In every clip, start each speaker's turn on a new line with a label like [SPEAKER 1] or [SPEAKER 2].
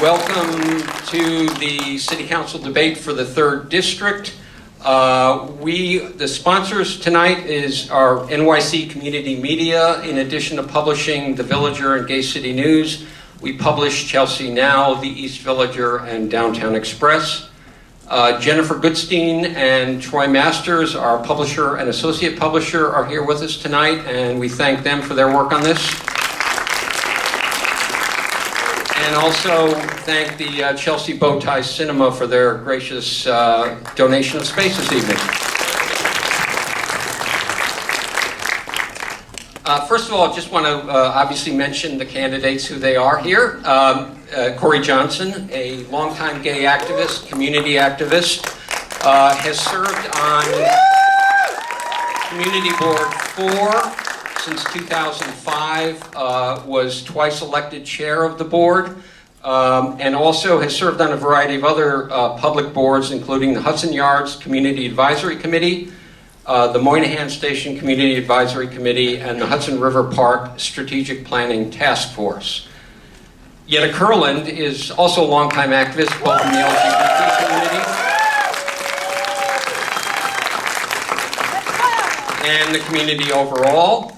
[SPEAKER 1] Welcome to the City Council debate for the 3rd District. The sponsors tonight are NYC Community Media. In addition to publishing The Villager and Gay City News, we publish Chelsea Now, The East Villager, and Downtown Express. Jennifer Goodstein and Troy Masters, our publisher and associate publisher, are here with us tonight, and we thank them for their work on this. And also thank the Chelsea Bowtie Cinema for their gracious donation of space this evening. First of all, I just want to obviously mention the candidates, who they are here. Corey Johnson, a longtime gay activist, community activist, has served on Community Board 4 since 2005, was twice elected chair of the board, and also has served on a variety of other public boards, including the Hudson Yards Community Advisory Committee, the Moynihan Station Community Advisory Committee, and the Hudson River Park Strategic Planning Task Force. Yetta Kurland is also a longtime activist, both in the LGBT community and the community overall.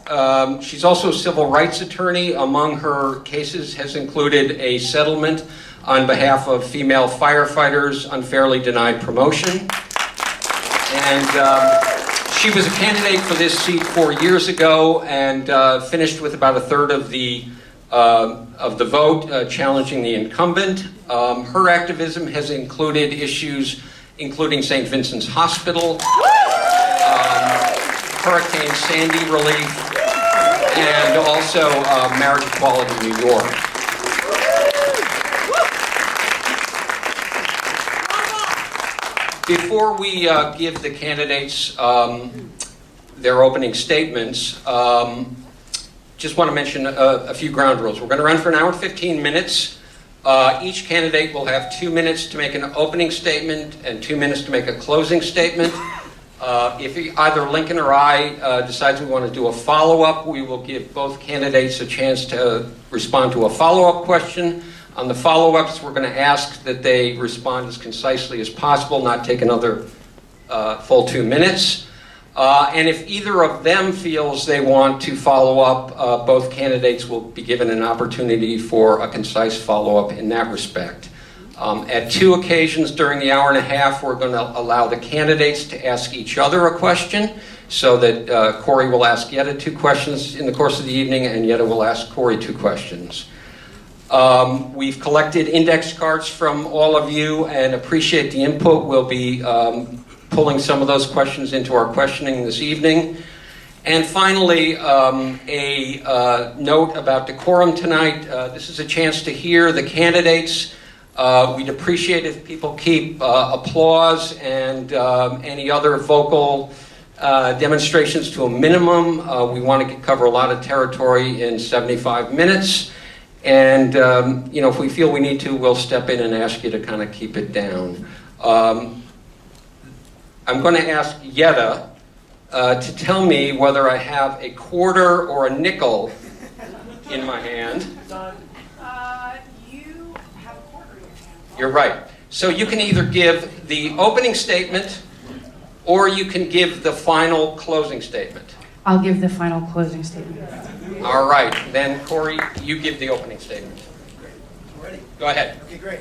[SPEAKER 1] She's also a civil rights attorney. Among her cases has included a settlement on behalf of female firefighters unfairly denied promotion. And she was a candidate for this seat 4 years ago and finished with about a third of the vote, challenging the incumbent. Her activism has included issues including St. Vincent's Hospital, Hurricane Sandy relief, and also marriage equality in New York. Before we give the candidates their opening statements, just want to mention a few ground rules. We're going to run for an hour and 15 minutes. Each candidate will have 2 minutes to make an opening statement and 2 minutes to make a closing statement. If either Lincoln or I decides we want to do a follow-up, we will give both candidates a chance to respond to a follow-up question. On the follow-ups, we're going to ask that they respond as concisely as possible, not take another full 2 minutes. And if either of them feels they want to follow up, both candidates will be given an opportunity for a concise follow-up in that respect. At 2 occasions during the hour and a half, we're going to allow the candidates to ask each other a question, so that Corey will ask Yetta 2 questions in the course of the evening, and Yetta will ask Corey 2 questions. We've collected index cards from all of you and appreciate the input. We'll be pulling some of those questions into our questioning this evening. And finally, a note about decorum tonight. This is a chance to hear the candidates. We'd appreciate if people keep applause and any other vocal demonstrations to a minimum. We want to cover a lot of territory in 75 minutes. And if we feel we need to, we'll step in and ask you to kind of keep it down. I'm going to ask Yetta to tell me whether I have a quarter or a nickel in my hand.
[SPEAKER 2] You have a quarter in your hand.
[SPEAKER 1] You're right. So you can either give the opening statement or you can give the final closing statement.
[SPEAKER 2] I'll give the final closing statement.
[SPEAKER 1] All right. Then, Corey, you give the opening statement.
[SPEAKER 3] Ready?
[SPEAKER 1] Go ahead.
[SPEAKER 3] Okay, great.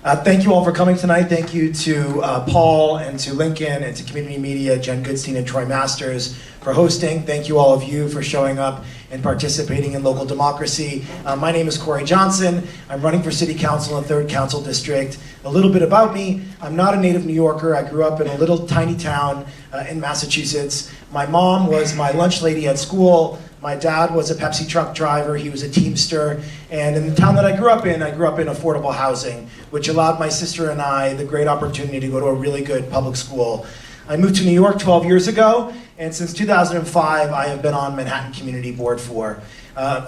[SPEAKER 3] Thank you all for coming tonight. Thank you to Paul and to Lincoln and to Community Media, Jen Goodstein and Troy Masters for hosting. Thank you all of you for showing up and participating in local democracy. My name is Corey Johnson. I'm running for City Council in the 3rd Council District. A little bit about me. I'm not a native New Yorker. I grew up in a little tiny town in Massachusetts. My mom was my lunch lady at school. My dad was a Pepsi truck driver. He was a Teamster. And in the town that I grew up in affordable housing, which allowed my sister and I the great opportunity to go to a really good public school. I moved to New York 12 years ago, and since 2005, I have been on Manhattan Community Board 4.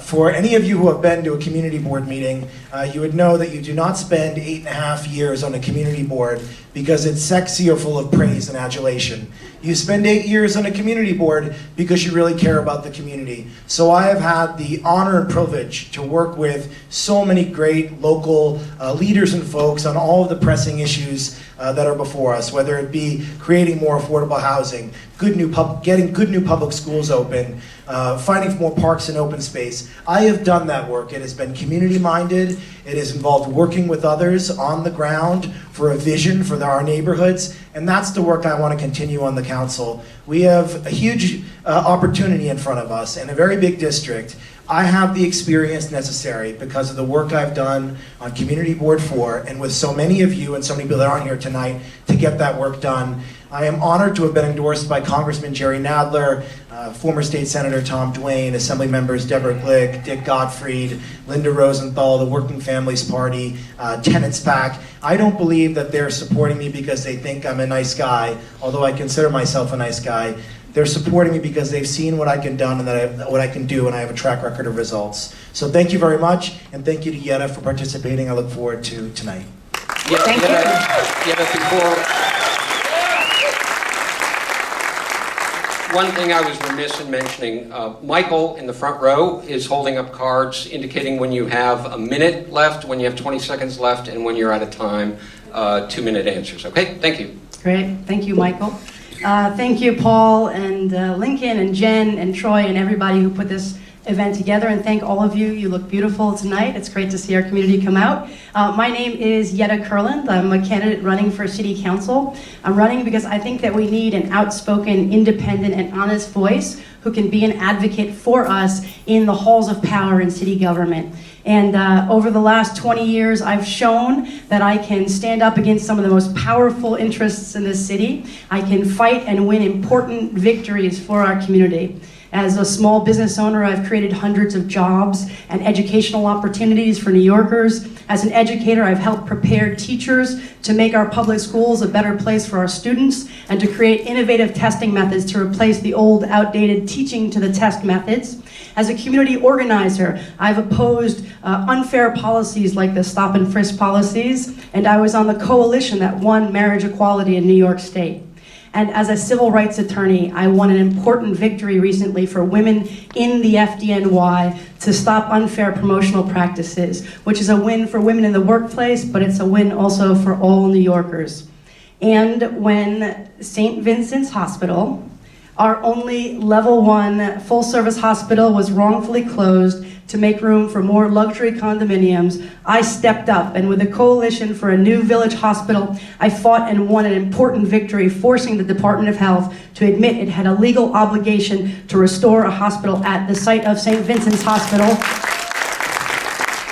[SPEAKER 3] For any of you who have been to a community board meeting, you would know that you do not spend 8.5 years on a community board because it's sexy or full of praise and adulation. You spend 8 years on a community board because you really care about the community. So I have had the honor and privilege to work with so many great local leaders and folks on all of the pressing issues that are before us, whether it be creating more affordable housing, getting good new public schools open, fighting for more parks and open space. I have done that work. It has been community-minded. It has involved working with others on the ground for a vision for our neighborhoods, and that's the work I want to continue on the council. We have a huge opportunity in front of us in a very big district. I have the experience necessary because of the work I've done on Community Board 4 and with so many of you and so many people that aren't here tonight to get that work done. I am honored to have been endorsed by Congressman Jerry Nadler, former State Senator Tom Duane, Assembly Members Deborah Glick, Dick Gottfried, Linda Rosenthal, the Working Families Party, Tenants PAC. I don't believe that they're supporting me because they think I'm a nice guy, although I consider myself a nice guy. They're supporting me because they've seen what I can do and what I can do, and I have a track record of results. So thank you very much, and thank you to Yetta for participating. I look forward to tonight.
[SPEAKER 2] Thank you.
[SPEAKER 1] One thing I was remiss in mentioning, Michael in the front row is holding up cards indicating when you have a minute left, when you have 20 seconds left, and when you're out of time, 2-minute answers. Okay, thank you.
[SPEAKER 2] Great. Thank you, Michael. Thank you, Paul and Lincoln and Jen and Troy and everybody who put this event together, and thank all of you. You look beautiful tonight. It's great to see our community come out. My name is Yetta Kurland. I'm a candidate running for City Council. I'm running because I think that we need an outspoken, independent, and honest voice who can be an advocate for us in the halls of power in city government. And over the last 20 years, I've shown that I can stand up against some of the most powerful interests in this city. I can fight and win important victories for our community. As a small business owner, I've created hundreds of jobs and educational opportunities for New Yorkers. As an educator, I've helped prepare teachers to make our public schools a better place for our students and to create innovative testing methods to replace the old, outdated teaching to the test methods. As a community organizer, I've opposed unfair policies like the stop and frisk policies, and I was on the coalition that won marriage equality in New York State. And as a civil rights attorney, I won an important victory recently for women in the FDNY to stop unfair promotional practices, which is a win for women in the workplace, but it's a win also for all New Yorkers. And when St. Vincent's Hospital, our only level 1 full-service hospital, was wrongfully closed to make room for more luxury condominiums, I stepped up, and with a coalition for a new village hospital, I fought and won an important victory, forcing the Department of Health to admit it had a legal obligation to restore a hospital at the site of St. Vincent's Hospital.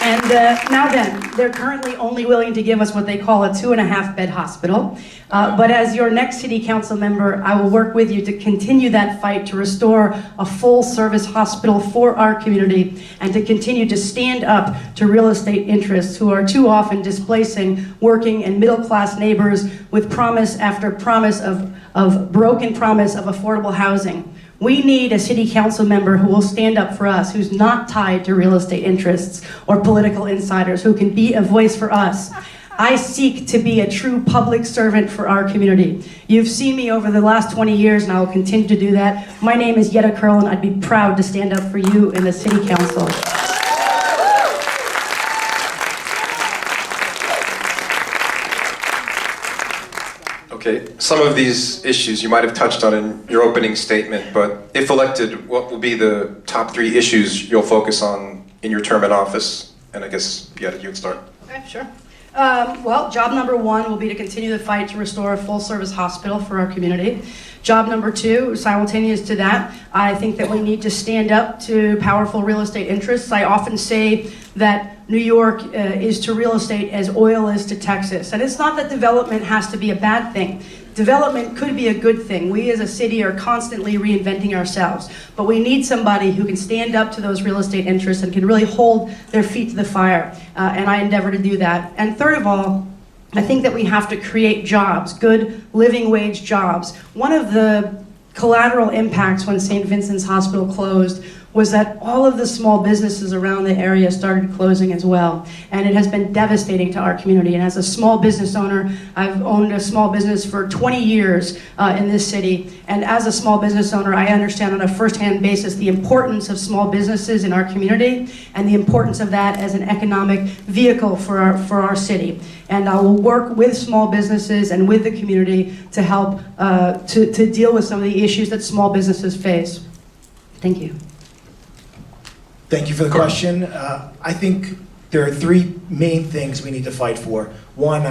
[SPEAKER 2] And now then, they're currently only willing to give us what they call a 2.5-bed hospital. But as your next city council member, I will work with you to continue that fight to restore a full-service hospital for our community and to continue to stand up to real estate interests who are too often displacing working and middle-class neighbors with promise after promise of broken promise of affordable housing. We need a city council member who will stand up for us, who's not tied to real estate interests or political insiders, who can be a voice for us. I seek to be a true public servant for our community. You've seen me over the last 20 years, and I will continue to do that. My name is Yetta Kurland. I'd be proud to stand up for you in the city council.
[SPEAKER 4] Okay, some of these issues you might have touched on in your opening statement, but if elected, what will be the top 3 issues you'll focus on in your term in office? And I guess, yeah, you would start.
[SPEAKER 2] Okay, sure. Well, job number 1 will be to continue the fight to restore a full-service hospital for our community. Job number 2, simultaneous to that, I think that we need to stand up to powerful real estate interests. I often say that New York is to real estate as oil is to Texas. And it's not that development has to be a bad thing. Development could be a good thing. We as a city are constantly reinventing ourselves. But we need somebody who can stand up to those real estate interests and can really hold their feet to the fire. And I endeavor to do that. And third of all, I think that we have to create jobs, good living wage jobs. One of the collateral impacts when St. Vincent's Hospital closed was that all of the small businesses around the area started closing as well. And it has been devastating to our community. And as a small business owner, I've owned a small business for 20 years in this city. And as a small business owner, I understand on a firsthand basis the importance of small businesses in our community and the importance of that as an economic vehicle for our city. And I will work with small businesses and with the community to help to deal with some of the issues that small businesses face. Thank you.
[SPEAKER 3] Thank you for the question. I think there are three main things we need to fight for. One,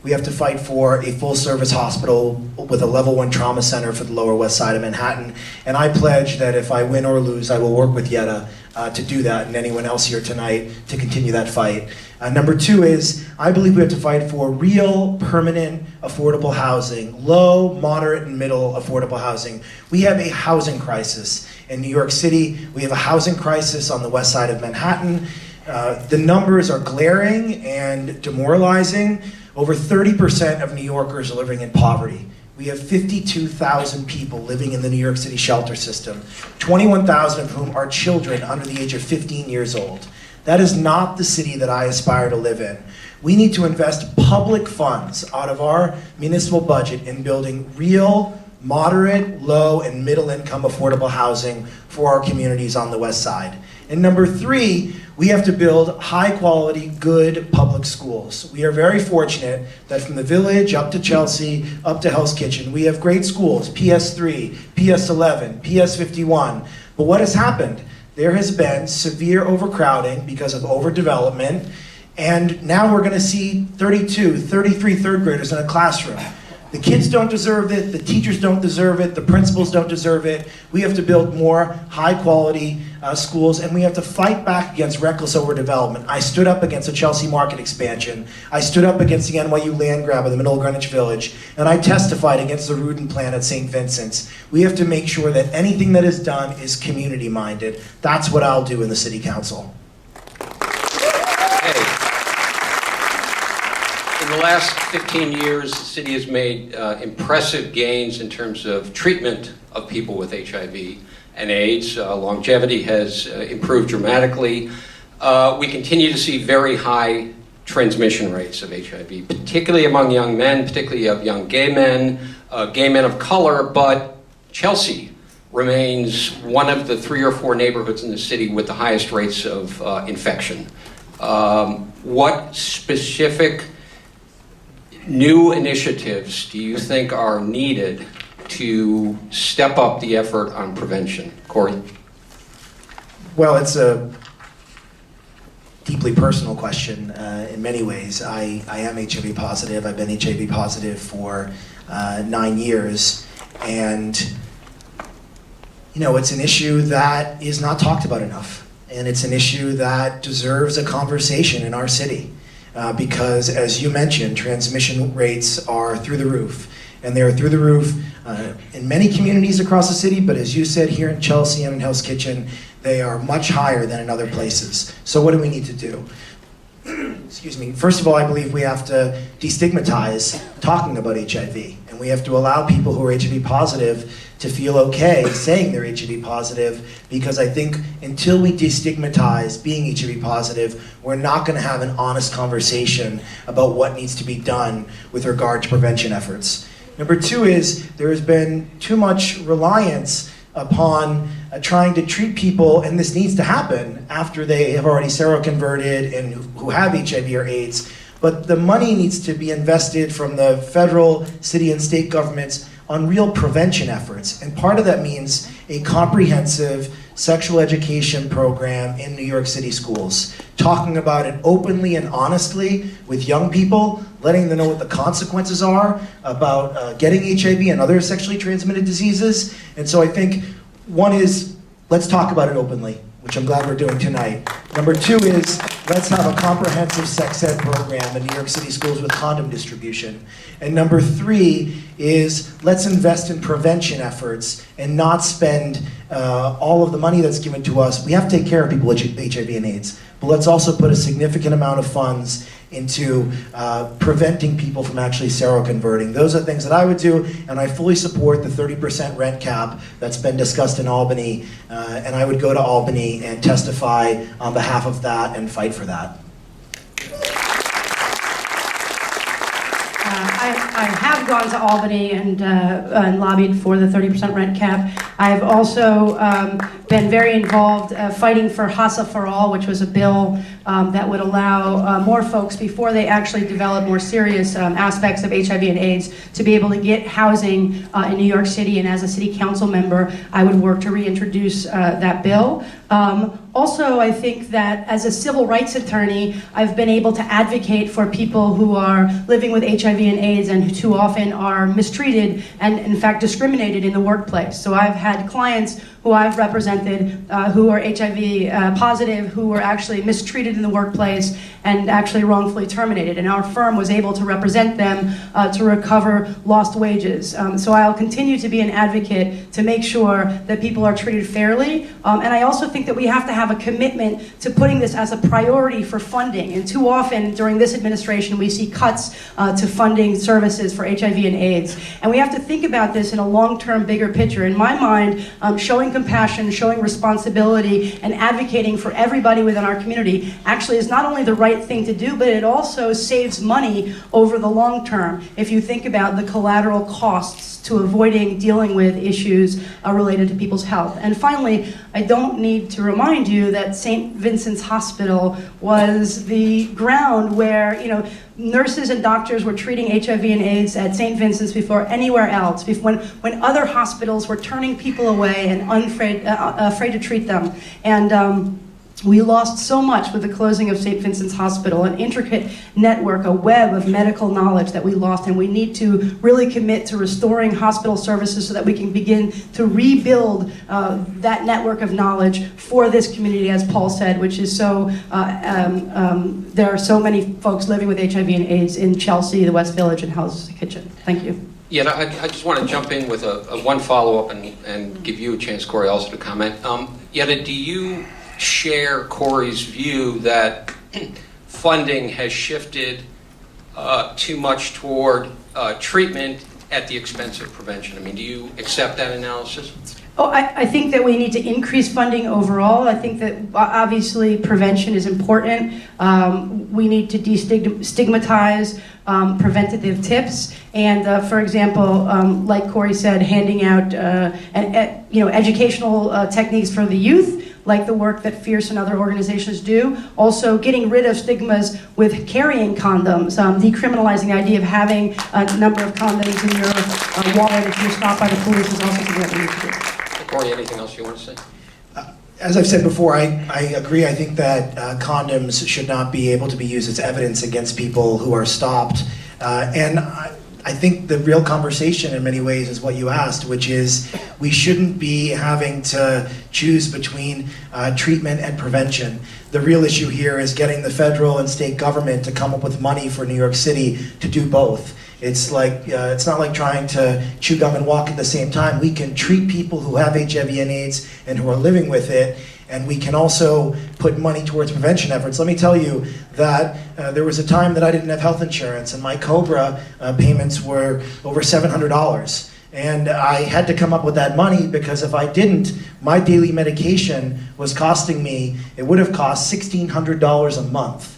[SPEAKER 3] we have to fight for a full-service hospital with a level 1 trauma center for the Lower West Side of Manhattan. And I pledge that if I win or lose, I will work with Yetta to do that, and anyone else here tonight to continue that fight. Number two is, I believe we have to fight for real, permanent, affordable housing, low, moderate, and middle affordable housing. We have a housing crisis in New York City. We have a housing crisis on the west side of Manhattan. The numbers are glaring and demoralizing. Over 30% of New Yorkers are living in poverty. We have 52,000 people living in the New York City shelter system, 21,000 of whom are children under the age of 15 years old. That is not the city that I aspire to live in. We need to invest public funds out of our municipal budget in building real, moderate, low, and middle income affordable housing for our communities on the west side. And number three, we have to build high quality, good public schools. We are very fortunate that from the Village up to Chelsea, up to Hell's Kitchen, we have great schools, PS3, PS11, PS51. But what has happened? There has been severe overcrowding because of overdevelopment, and now we're gonna see 32, 33 third graders in a classroom. The kids don't deserve it, the teachers don't deserve it, the principals don't deserve it. We have to build more high quality schools, and we have to fight back against reckless overdevelopment. I stood up against the Chelsea Market expansion. I stood up against the NYU land grab in the middle of Greenwich Village, and I testified against the Rudin plan at St. Vincent's. We have to make sure that anything that is done is community minded. That's what I'll do in the city council.
[SPEAKER 1] In the last 15 years, the city has made impressive gains in terms of treatment of people with HIV and AIDS. Longevity has improved dramatically. We continue to see very high transmission rates of HIV, particularly among young men, particularly of young gay men of color, but Chelsea remains one of the 3 or 4 neighborhoods in the city with the highest rates of infection. What specific new initiatives do you think are needed to step up the effort on prevention? Corey?
[SPEAKER 3] Well, it's a deeply personal question in many ways. I am HIV positive. I've been HIV positive for 9 years. And, you know, it's an issue that is not talked about enough. And it's an issue that deserves a conversation in our city. Because, as you mentioned, transmission rates are through the roof. And they're through the roof in many communities across the city, but as you said, here in Chelsea and in Hell's Kitchen, they are much higher than in other places. So what do we need to do? Excuse me. First of all, I believe we have to destigmatize talking about HIV. And we have to allow people who are HIV positive to feel okay saying they're HIV positive, because I think until we destigmatize being HIV positive, we're not going to have an honest conversation about what needs to be done with regard to prevention efforts. Number two is there has been too much reliance upon trying to treat people, and this needs to happen after they have already seroconverted and who have HIV or AIDS. But the money needs to be invested from the federal, city, and state governments on real prevention efforts. And part of that means a comprehensive sexual education program in New York City schools, talking about it openly and honestly with young people, letting them know what the consequences are about getting HIV and other sexually transmitted diseases. And so I think one is, let's talk about it openly, which I'm glad we're doing tonight. Number two is, let's have a comprehensive sex ed program in New York City schools with condom distribution. And number three is, let's invest in prevention efforts and not spend all of the money that's given to us. We have to take care of people with HIV and AIDS, but let's also put a significant amount of funds into preventing people from actually seroconverting. Those are things that I would do, and I fully support the 30% rent cap that's been discussed in Albany, and I would go to Albany and testify on behalf of that and fight for that.
[SPEAKER 2] I have gone to Albany and lobbied for the 30% rent cap. I've also been very involved fighting for HASA for All, which was a bill that would allow more folks, before they actually develop more serious aspects of HIV and AIDS, to be able to get housing in New York City. And as a city council member, I would work to reintroduce that bill. Also, I think that as a civil rights attorney, I've been able to advocate for people who are living with HIV and AIDS and who too often are mistreated and, in fact, discriminated in the workplace. So I've had clients who I've represented who are HIV positive, who were actually mistreated in the workplace and actually wrongfully terminated. And our firm was able to represent them to recover lost wages. So I'll continue to be an advocate to make sure that people are treated fairly. And I also think that we have to have a commitment to putting this as a priority for funding. And too often during this administration, we see cuts to funding services for HIV and AIDS. And we have to think about this in a long-term, bigger picture. In my mind, showing compassion, showing responsibility, and advocating for everybody within our community actually is not only the right thing to do, but it also saves money over the long term. If you think about the collateral costs to avoiding dealing with issues related to people's health. And finally, I don't need to remind you that St. Vincent's Hospital was the ground where, nurses and doctors were treating HIV and AIDS at St. Vincent's before anywhere else, when other hospitals were turning people away and afraid to treat them. And we lost so much with the closing of St. Vincent's Hospital, an intricate network, a web of medical knowledge that we lost, and we need to really commit to restoring hospital services so that we can begin to rebuild that network of knowledge for this community, as Paul said, which is so, there are so many folks living with HIV and AIDS in Chelsea, the West Village, and Hell's Kitchen. Thank you.
[SPEAKER 1] Yeah, I just want to jump in with a one follow-up and give you a chance, Corey, also to comment. Yetta, do you share Corey's view that funding has shifted too much toward treatment at the expense of prevention? I mean, do you accept that analysis?
[SPEAKER 2] Oh, I think that we need to increase funding overall. I think that obviously prevention is important. We need to destigmatize preventative tips. And for example, like Corey said, handing out educational techniques for the youth, like the work that Fierce and other organizations do. Also getting rid of stigmas with carrying condoms, decriminalizing the idea of having a number of condoms in your wallet if you're stopped by the police is also something that we need to do.
[SPEAKER 1] Corey, anything else you want to say?
[SPEAKER 3] As I've said before, I agree. I think that condoms should not be able to be used as evidence against people who are stopped. And I think the real conversation in many ways is what you asked, which is we shouldn't be having to choose between treatment and prevention. The real issue here is getting the federal and state government to come up with money for New York City to do both. It's like it's not like trying to chew gum and walk at the same time. We can treat people who have HIV and AIDS and who are living with it, and we can also put money towards prevention efforts. Let me tell you that there was a time that I didn't have health insurance, and my COBRA payments were over $700. And I had to come up with that money because if I didn't, my daily medication was costing me, it would have cost $1,600 a month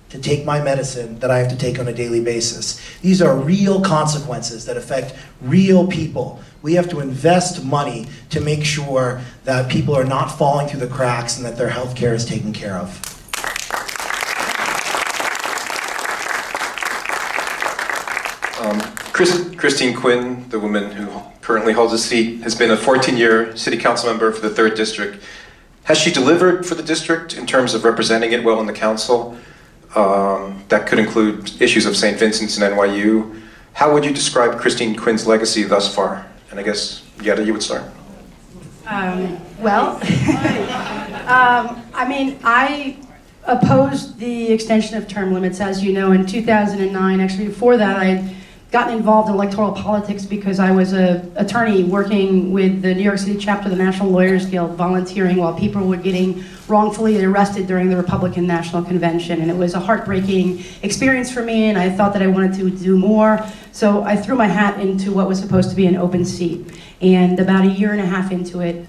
[SPEAKER 3] to take my medicine that I have to take on a daily basis. These are real consequences that affect real people. We have to invest money to make sure that people are not falling through the cracks and that their health care is taken care of.
[SPEAKER 4] Christine Quinn, the woman who currently holds a seat, has been a 14-year city council member for the 3rd District. Has she delivered for the district in terms of representing it well in the council? That could include issues of St. Vincent's and NYU. How would you describe Christine Quinn's legacy thus far? And I guess, Yetta, you would start.
[SPEAKER 2] I mean, I opposed the extension of term limits, as you know, in 2009. Actually, before that, I gotten involved in electoral politics because I was an attorney working with the New York City chapter of the National Lawyers Guild, volunteering while people were getting wrongfully arrested during the Republican National Convention. And it was a heartbreaking experience for me, and I thought that I wanted to do more. So I threw my hat into what was supposed to be an open seat. And about a year and a half into it,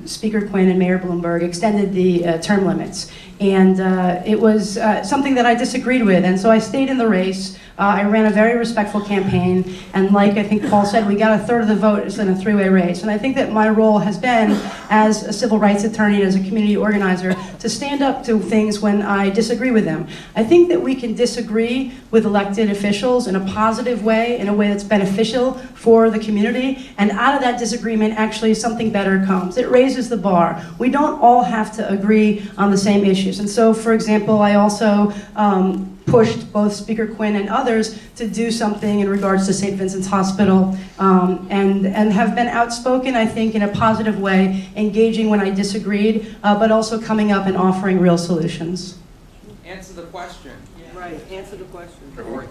[SPEAKER 2] Speaker Quinn and Mayor Bloomberg extended the term limits. And it was something that I disagreed with, and so I stayed in the race. I ran a very respectful campaign, and like I think Paul said, we got a third of the vote in a three-way race. And I think that my role has been, as a civil rights attorney and as a community organizer, to stand up to things when I disagree with them. I think that we can disagree with elected officials in a positive way, in a way that's beneficial for the community, and out of that disagreement, actually something better comes. It raises the bar. We don't all have to agree on the same issues. And so, for example, I also pushed both Speaker Quinn and others to do something in regards to St. Vincent's Hospital, and have been outspoken, I think, in a positive way, engaging when I disagreed, but also coming up and offering real solutions.
[SPEAKER 5] Answer the question.
[SPEAKER 6] Right, answer the question.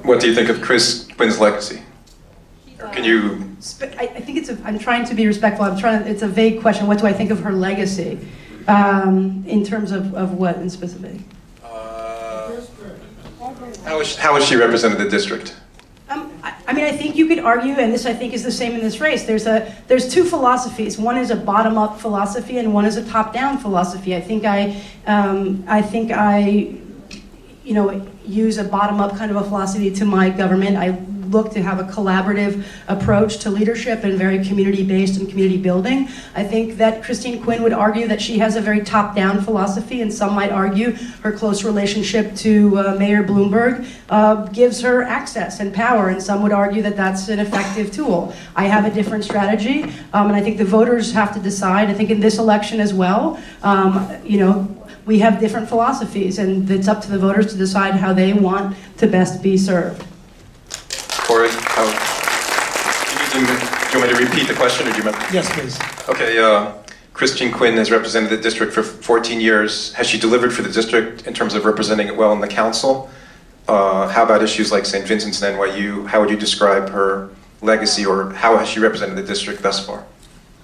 [SPEAKER 4] What do you think of Chris Quinn's legacy? Or can you?
[SPEAKER 2] I think I'm trying to be respectful. It's a vague question. What do I think of her legacy? In terms of what in specific?
[SPEAKER 4] How has she represented the district?
[SPEAKER 2] I mean, I think you could argue, and this I think is the same in this race. There's two philosophies. One is a bottom-up philosophy, and one is a top-down philosophy. I think I use a bottom-up kind of a philosophy to my government. I look to have a collaborative approach to leadership and very community-based and community building. I think that Christine Quinn would argue that she has a very top-down philosophy, and some might argue her close relationship to Mayor Bloomberg gives her access and power, and some would argue that that's an effective tool. I have a different strategy, and I think the voters have to decide. I think in this election as well, we have different philosophies, and it's up to the voters to decide how they want to best be served.
[SPEAKER 4] Corey, do you want me to repeat the question, or do you mind?
[SPEAKER 3] Yes, please.
[SPEAKER 4] Okay, Christine Quinn has represented the district for 14 years. Has she delivered for the district in terms of representing it well in the council? How about issues like St. Vincent's and NYU? How would you describe her legacy, or how has she represented the district thus far?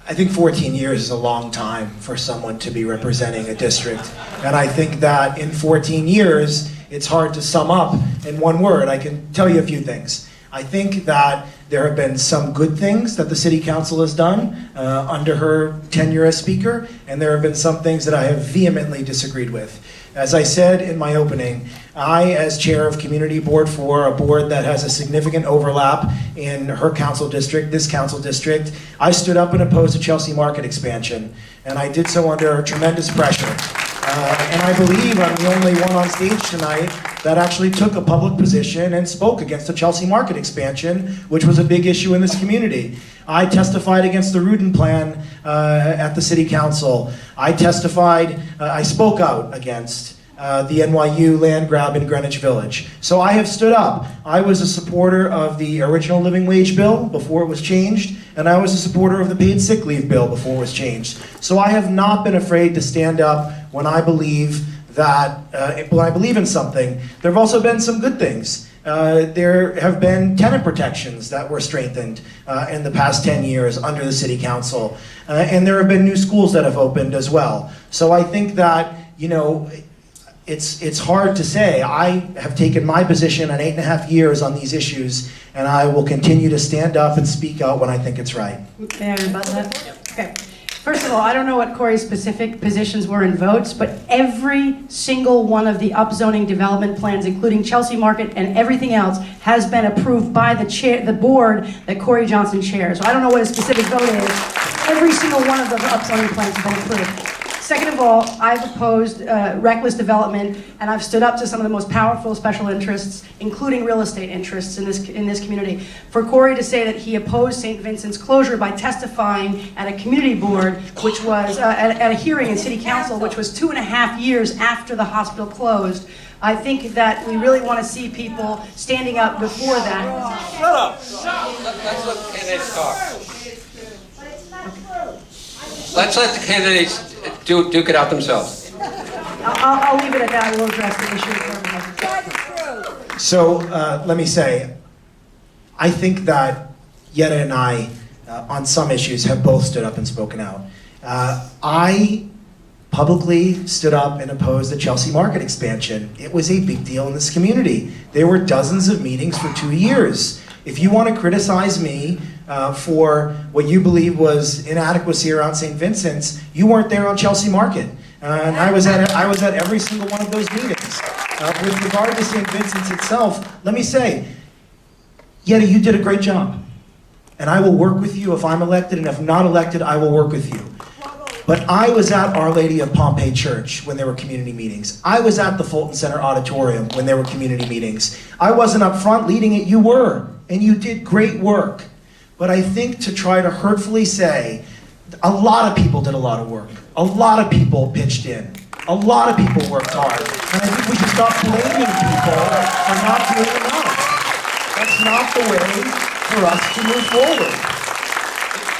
[SPEAKER 3] I think 14 years is a long time for someone to be representing a district. And I think that in 14 years, it's hard to sum up in one word. I can tell you a few things. I think that there have been some good things that the city council has done under her tenure as speaker, and there have been some things that I have vehemently disagreed with. As I said in my opening, I, as chair of Community Board 4, a board that has a significant overlap in her council district, this council district, I stood up and opposed the Chelsea Market expansion, and I did so under tremendous pressure. And I believe I'm the only one on stage tonight that actually took a public position and spoke against the Chelsea Market expansion, which was a big issue in this community. I testified against the Rudin plan at the city council. I spoke out against the NYU land grab in Greenwich Village. So I have stood up. I was a supporter of the original living wage bill before it was changed, and I was a supporter of the paid sick leave bill before it was changed. So I have not been afraid to stand up when I believe in something. There have also been some good things. There have been tenant protections that were strengthened in the past 10 years under the city council. And there have been new schools that have opened as well. So I think that, it's hard to say. I have taken my position on 8.5 years on these issues, and I will continue to stand up and speak out when I think it's right.
[SPEAKER 2] May I rebut that? Okay. First of all, I don't know what Corey's specific positions were in votes, but every single one of the upzoning development plans, including Chelsea Market and everything else, has been approved by the board that Corey Johnson chairs. So I don't know what his specific vote is. Every single one of the upzoning plans has been approved. Second of all, I've opposed reckless development, and I've stood up to some of the most powerful special interests, including real estate interests in this community. For Corey to say that he opposed St. Vincent's closure by testifying at a community board, which was at a hearing in City Council, which was 2.5 years after the hospital closed, I think that we really want to see people standing up before that.
[SPEAKER 5] Shut up!
[SPEAKER 1] Let's let the candidates talk. Let's let the candidates duke it out themselves.
[SPEAKER 2] I'll leave it at that. We'll address the issue.
[SPEAKER 3] So let me say, I think that Yetta and I, on some issues, have both stood up and spoken out. I publicly stood up and opposed the Chelsea Market expansion. It was a big deal in this community. There were dozens of meetings for 2 years. If you want to criticize me for what you believe was inadequacy around St. Vincent's, you weren't there on Chelsea Market. And I was at every single one of those meetings. With regard to St. Vincent's itself, let me say, Yetta, you did a great job. And I will work with you if I'm elected, and if not elected, I will work with you. But I was at Our Lady of Pompeii Church when there were community meetings. I was at the Fulton Center Auditorium when there were community meetings. I wasn't up front leading it, you were. And you did great work. But I think to try to hurtfully say, a lot of people did a lot of work. A lot of people pitched in. A lot of people worked hard. And I think we should stop blaming people for not doing enough. That's not the way for us to move forward.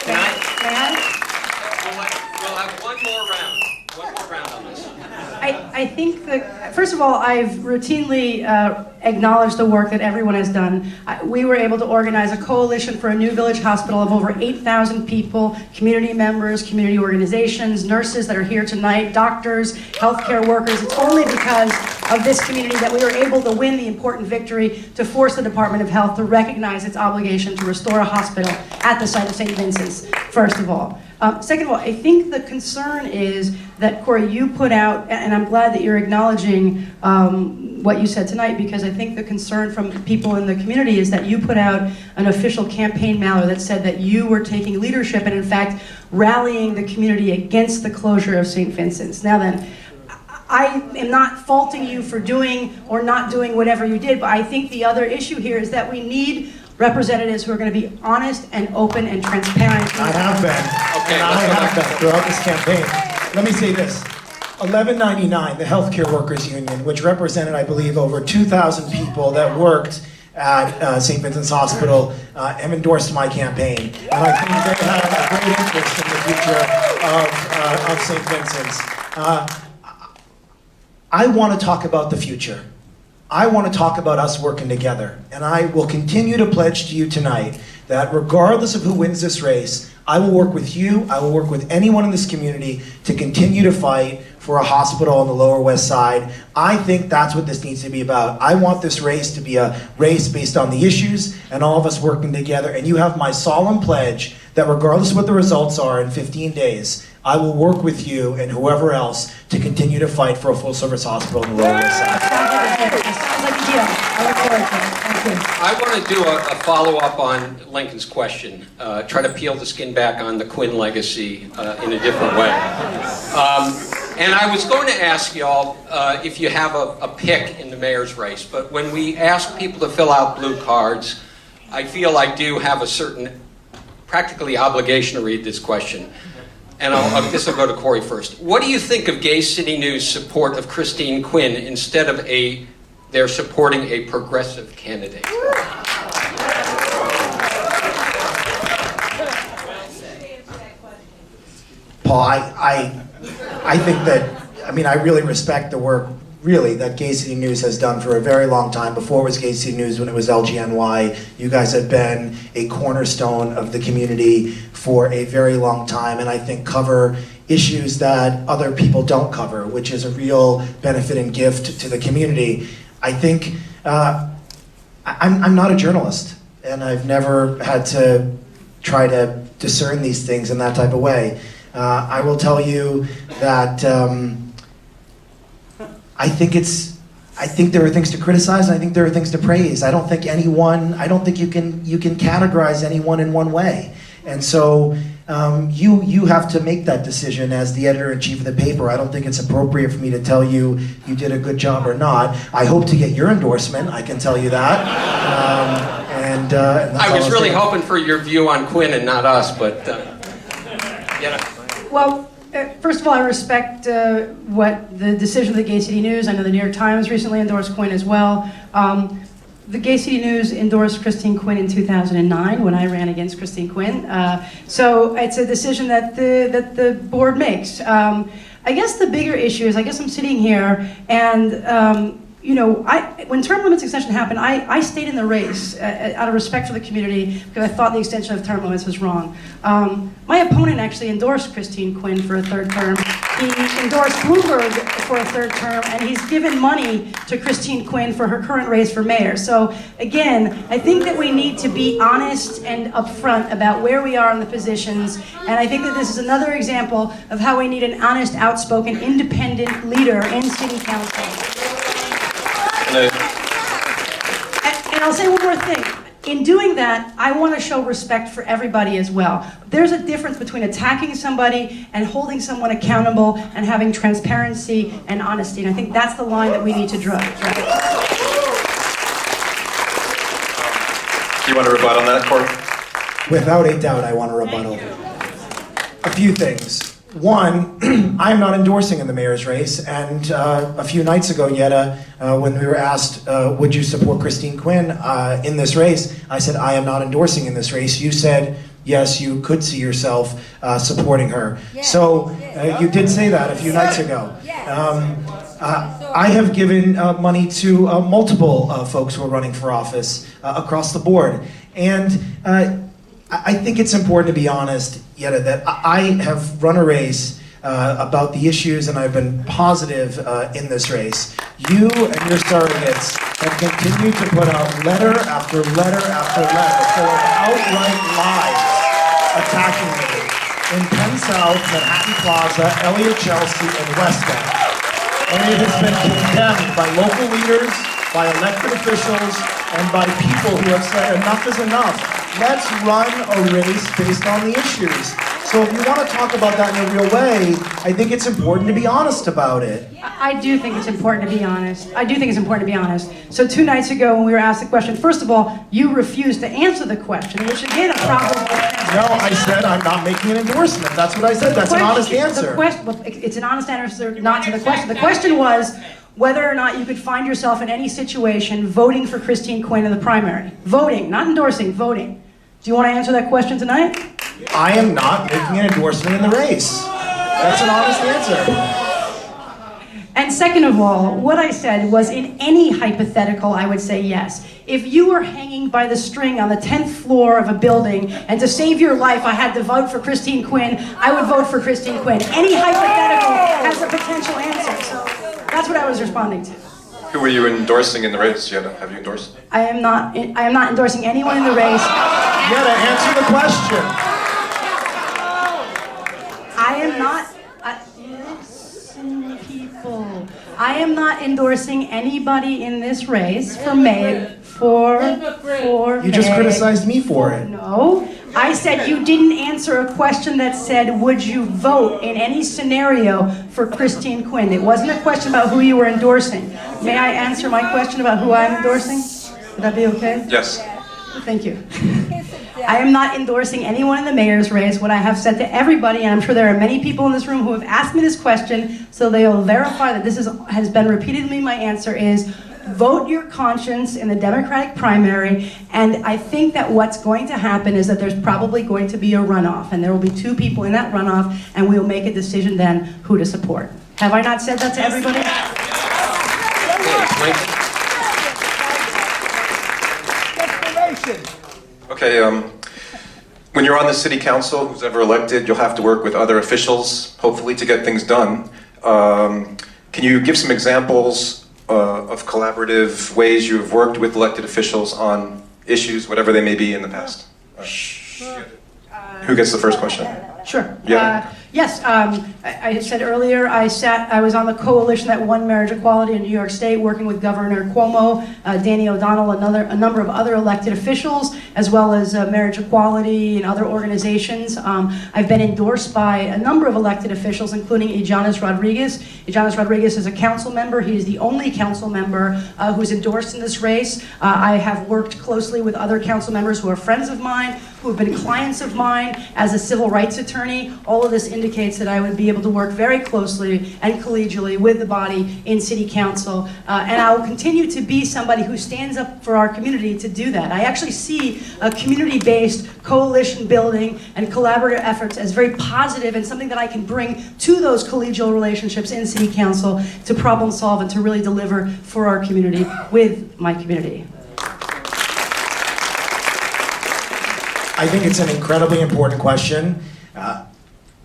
[SPEAKER 1] Can I?
[SPEAKER 2] May I?
[SPEAKER 1] We'll have one more round on this.
[SPEAKER 2] I think that, first of all, I've routinely acknowledged the work that everyone has done. We were able to organize a coalition for a new village hospital of over 8,000 people, community members, community organizations, nurses that are here tonight, doctors, healthcare workers. It's only because of this community that we were able to win the important victory to force the Department of Health to recognize its obligation to restore a hospital at the site of St. Vincent's, first of all. Second of all, I think the concern is that, Corey, you put out, and I'm glad that you're acknowledging what you said tonight, because I think the concern from people in the community is that you put out an official campaign mailer that said that you were taking leadership and, in fact, rallying the community against the closure of St. Vincent's. Now then, I am not faulting you for doing or not doing whatever you did, but I think the other issue here is that we need representatives who are going to be honest and open and transparent.
[SPEAKER 3] I have been.
[SPEAKER 1] Okay,
[SPEAKER 3] And I have been throughout this campaign. Let me say this. 1199, the Healthcare Workers Union, which represented, I believe, over 2,000 people that worked at St. Vincent's Hospital, have endorsed my campaign. And I think they have a great interest in the future of St. Vincent's. I want to talk about the future. I want to talk about us working together. And I will continue to pledge to you tonight that regardless of who wins this race, I will work with you, I will work with anyone in this community to continue to fight for a hospital on the Lower West Side. I think that's what this needs to be about. I want this race to be a race based on the issues and all of us working together. And you have my solemn pledge that regardless of what the results are in 15 days, I will work with you and whoever else to continue to fight for a full-service hospital on the Lower West Side.
[SPEAKER 2] Sounds like a deal. I look forward to it. Thank you.
[SPEAKER 1] I want to do a follow-up on Lincoln's question, try to peel the skin back on the Quinn legacy in a different way. And I was going to ask y'all if you have a pick in the mayor's race, but when we ask people to fill out blue cards, I feel I do have a certain practically obligation to read this question. And this will go to Corey first. What do you think of Gay City News' support of Christine Quinn instead of they're supporting a progressive candidate?
[SPEAKER 3] Paul, I think that, I really respect the work, really, that Gay City News has done for a very long time. Before it was Gay City News, when it was LGNY, you guys have been a cornerstone of the community for a very long time, and I think cover issues that other people don't cover, which is a real benefit and gift to the community. I think, I'm not a journalist, and I've never had to try to discern these things in that type of way. I will tell you that I think there are things to criticize, and I think there are things to praise. I don't think you can categorize anyone in one way. And so you have to make that decision as the editor-in-chief of the paper. I don't think it's appropriate for me to tell you you did a good job or not. I hope to get your endorsement, I can tell you that. And that's
[SPEAKER 1] I
[SPEAKER 3] all
[SPEAKER 1] was really
[SPEAKER 3] saying.
[SPEAKER 1] hoping for your view on Quinn and not us, but
[SPEAKER 2] Well, first of all, I respect what the decision of the Gay City News. I know the New York Times recently endorsed Quinn as well. The Gay City News endorsed Christine Quinn in 2009 when I ran against Christine Quinn. So it's a decision that the board makes. I guess the bigger issue is, I'm sitting here and you know, when term limits extension happened, I stayed in the race out of respect for the community because I thought the extension of term limits was wrong. My opponent actually endorsed Christine Quinn for a third term. He endorsed Bloomberg for a third term, and he's given money to Christine Quinn for her current race for mayor. So again, I think that we need to be honest and upfront about where we are in the positions, and I think that this is another example of how we need an honest, outspoken, independent leader in city council. And I'll say one more thing. In doing that, I want to show respect for everybody as well. There's a difference between attacking somebody and holding someone accountable and having transparency and honesty. And I think that's the line that we need to draw. Right?
[SPEAKER 4] Do you want to rebut on that, Corey?
[SPEAKER 3] Without a doubt, I want to rebuttal. A few things. One, I'm not endorsing in the mayor's race, and a few nights ago, Yetta, when we were asked, would you support Christine Quinn in this race, I said, I am not endorsing in this race. You said, yes, you could see yourself supporting her. So you did say that a few nights ago. I have given money to multiple folks who are running for office across the board. And I think it's important to be honest, Yetta, that I have run a race about the issues, and I've been positive in this race. You and your surrogates have continued to put out letter after letter after letter full of outright lies attacking me in Penn South, Manhattan Plaza, Elliott Chelsea, and West End. And it has been condemned by local leaders, by elected officials, and by people who have said enough is enough. Let's run a race based on the issues. So if you want to talk about that in a real way, I think it's important to be honest about it.
[SPEAKER 2] I do think it's important to be honest. I do think it's important to be honest. So 2 nights ago when we were asked the question, first of all, you refused to answer the question, which again, a problem.
[SPEAKER 3] No, I said I'm not making an endorsement. That's what I said. That's an honest answer.
[SPEAKER 2] It's an honest answer not to the question. The question was whether or not you could find yourself in any situation voting for Christine Quinn in the primary. Voting, not endorsing, voting. Do you want to answer that question tonight?
[SPEAKER 3] I am not making an endorsement in the race. That's an honest answer.
[SPEAKER 2] And second of all, what I said was in any hypothetical, I would say yes. If you were hanging by the string on the 10th floor of a building and to save your life I had to vote for Christine Quinn, I would vote for Christine Quinn. Any hypothetical has a potential answer. So that's what I was responding to.
[SPEAKER 4] Who were you endorsing in the race, Yetta? Have you endorsed?
[SPEAKER 2] I am not endorsing anyone in the race.
[SPEAKER 3] Yetta, answer the question.
[SPEAKER 2] I am not. Listen, people. I am not endorsing anybody in this race for mayor.
[SPEAKER 3] You just criticized me for it.
[SPEAKER 2] No, I said you didn't answer a question that said, would you vote in any scenario for Christine Quinn? It wasn't a question about who you were endorsing. May I answer my question about who I'm endorsing? Would that be okay?
[SPEAKER 4] Yes.
[SPEAKER 2] Thank you. I am not endorsing anyone in the mayor's race. What I have said to everybody, and I'm sure there are many people in this room who have asked me this question, so they will verify that this has been repeatedly my answer is, vote your conscience in the Democratic primary, and I think that what's going to happen is that there's probably going to be a runoff, and there will be 2 people in that runoff, and we will make a decision then who to support. Have I not said that to everybody?
[SPEAKER 4] Okay, when you're on the city council, who's ever elected, you'll have to work with other officials, hopefully, to get things done. Can you give some examples of collaborative ways you have worked with elected officials on issues, whatever they may be, in the past? Who gets the first question?
[SPEAKER 2] Sure.
[SPEAKER 4] Yeah.
[SPEAKER 2] Yes, I said earlier, I was on the coalition that won marriage equality in New York State, working with Governor Cuomo, Danny O'Donnell, a number of other elected officials, as well as marriage equality and other organizations. I've been endorsed by a number of elected officials, including Johnson Rodriguez. Johnson Rodriguez is a council member. He is the only council member who's endorsed in this race. I have worked closely with other council members who are friends of mine, who have been clients of mine as a civil rights attorney. All of this indicates that I would be able to work very closely and collegially with the body in City Council. And I will continue to be somebody who stands up for our community to do that. I actually see a community-based coalition building and collaborative efforts as very positive and something that I can bring to those collegial relationships in City Council to problem solve and to really deliver for our community with my community.
[SPEAKER 3] I think it's an incredibly important question.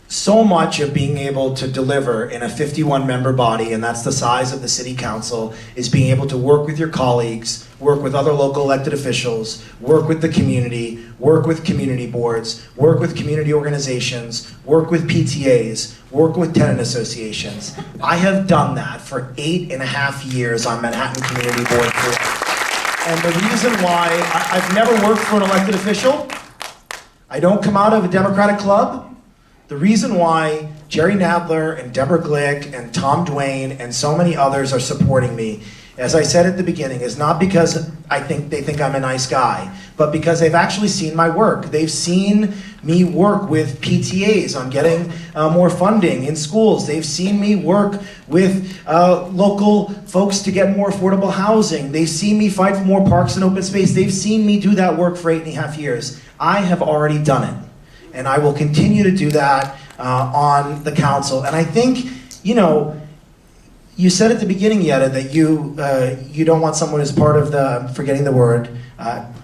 [SPEAKER 3] So much of being able to deliver in a 51-member body, and that's the size of the City Council, is being able to work with your colleagues, work with other local elected officials, work with the community, work with community boards, work with community organizations, work with PTAs, work with tenant associations. I have done that for 8.5 years on Manhattan Community Board 4. And the reason why I've never worked for an elected official, I don't come out of a Democratic club. The reason why Jerry Nadler and Deborah Glick and Tom Duane and so many others are supporting me, as I said at the beginning, is not because they think I'm a nice guy, but because they've actually seen my work. They've seen me work with PTAs on getting more funding in schools. They've seen me work with local folks to get more affordable housing. They've seen me fight for more parks and open space. They've seen me do that work for 8.5 years. I have already done it. And I will continue to do that on the council. And I think, you said at the beginning, Yetta, that you don't want someone who's part of the, I'm forgetting the word,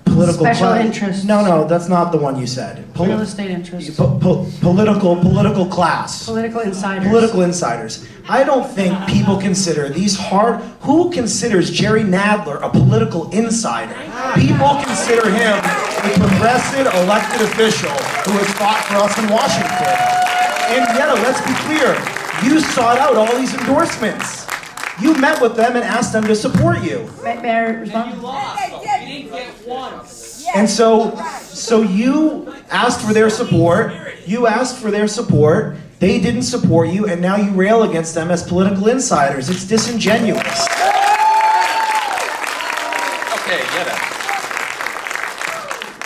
[SPEAKER 3] political
[SPEAKER 2] Special interest.
[SPEAKER 3] No, that's not the one you said.
[SPEAKER 2] Real estate interest.
[SPEAKER 3] Political class.
[SPEAKER 2] Political insiders.
[SPEAKER 3] Political insiders. I don't think people consider who considers Jerry Nadler a political insider? People consider him a progressive elected official who has fought for us in Washington. And Yetta, let's be clear, you sought out all these endorsements. You met with them and asked them to support you.
[SPEAKER 2] May I respond?
[SPEAKER 5] You lost. You didn't get one.
[SPEAKER 3] And so you asked for their support. They didn't support you, and now you rail against them as political insiders. It's disingenuous.
[SPEAKER 1] Okay, Yetta.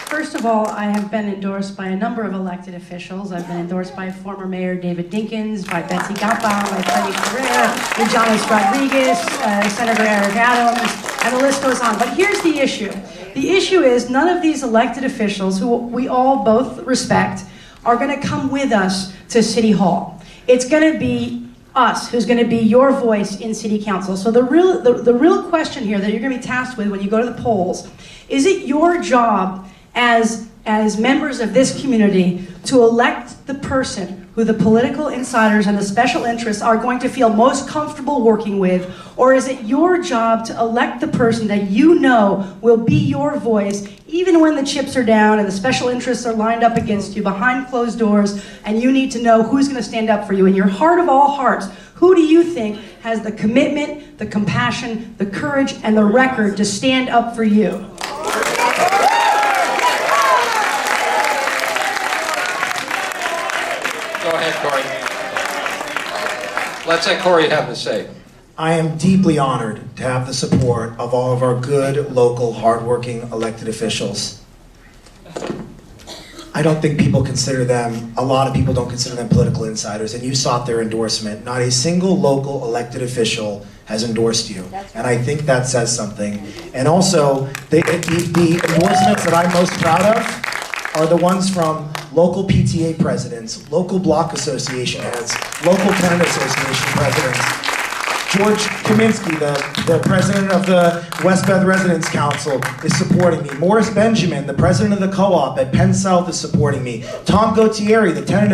[SPEAKER 2] First of all, I have been endorsed by a number of elected officials. I've been endorsed by former Mayor David Dinkins, by Betsy Gamba, by Freddie Correa, Johnson Rodriguez, Senator Eric Adams, and the list goes on. But here's the issue. The issue is none of these elected officials, who we all both respect, are going to come with us to City Hall. It's going to be us who's going to be your voice in City Council. So the real question here that you're going to be tasked with when you go to the polls, is it your job as members of this community to elect the person who the political insiders and the special interests are going to feel most comfortable working with, or is it your job to elect the person that you know will be your voice even when the chips are down and the special interests are lined up against you behind closed doors, and you need to know who's going to stand up for you? In your heart of all hearts, who do you think has the commitment, the compassion, the courage, and the record to stand up for you?
[SPEAKER 1] Go ahead, Corey. Let's let Corey have the say.
[SPEAKER 3] I am deeply honored to have the support of all of our good, local, hardworking elected officials. I don't think a lot of people don't consider them political insiders, and you sought their endorsement. Not a single local elected official has endorsed you, and I think that says something. And also, the endorsements that I'm most proud of are the ones from local PTA presidents, local block association heads, local tenant association presidents. George Kaminsky, the president of the West Beth Residents Council, is supporting me. Morris Benjamin, the president of the co-op at Penn South, is supporting me. Tom Gautieri, the tenant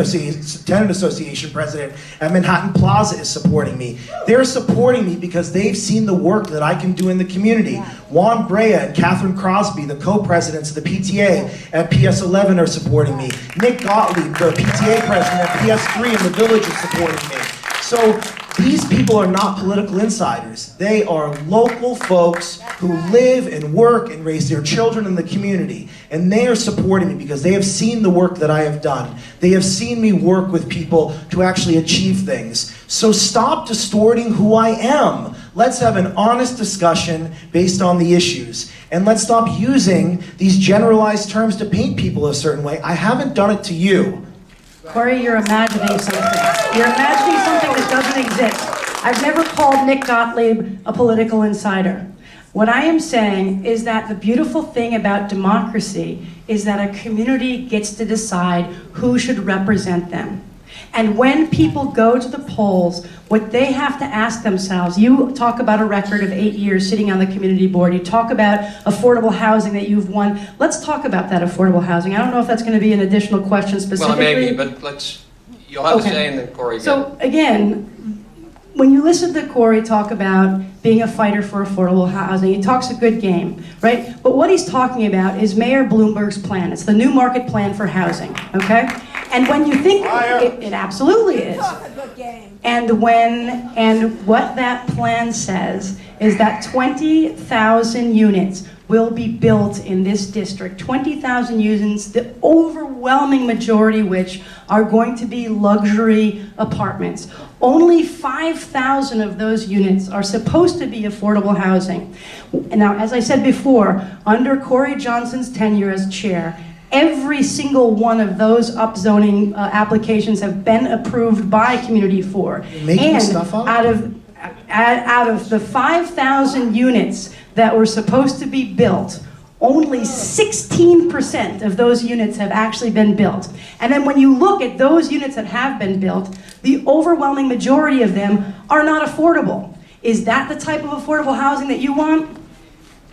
[SPEAKER 3] association president at Manhattan Plaza, is supporting me. They're supporting me because they've seen the work that I can do in the community. Juan Brea and Catherine Crosby, the co-presidents of the PTA at PS11, are supporting me. Nick Gottlieb, the PTA president at PS3 in the Village, is supporting me. So these people are not political insiders. They are local folks who live and work and raise their children in the community. And they are supporting me because they have seen the work that I have done. They have seen me work with people to actually achieve things. So stop distorting who I am. Let's have an honest discussion based on the issues. And let's stop using these generalized terms to paint people a certain way. I haven't done it to you.
[SPEAKER 2] Corey, you're imagining something. You're imagining something that doesn't exist. I've never called Nick Gottlieb a political insider. What I am saying is that the beautiful thing about democracy is that a community gets to decide who should represent them. And when people go to the polls, what they have to ask themselves, you talk about a record of 8 years sitting on the community board, you talk about affordable housing that you've won. Let's talk about that affordable housing. I don't know if that's going to be an additional question specifically.
[SPEAKER 1] Well, it may be, but you'll have
[SPEAKER 2] Okay.
[SPEAKER 1] a say and then Corey.
[SPEAKER 2] So again, when you listen to Corey talk about being a fighter for affordable housing, he talks a good game, right? But what he's talking about is Mayor Bloomberg's plan. It's the new market plan for housing, okay? And when you think, it absolutely is. And what that plan says is that 20,000 units will be built in this district. 20,000 units, the overwhelming majority of which are going to be luxury apartments. Only 5,000 of those units are supposed to be affordable housing. Now, as I said before, under Corey Johnson's tenure as chair, every single one of those upzoning applications have been approved by Community 4.
[SPEAKER 3] You're making stuff up?
[SPEAKER 2] Out of the 5,000 units that were supposed to be built, only 16% of those units have actually been built. And then when you look at those units that have been built, the overwhelming majority of them are not affordable. Is that the type of affordable housing that you want?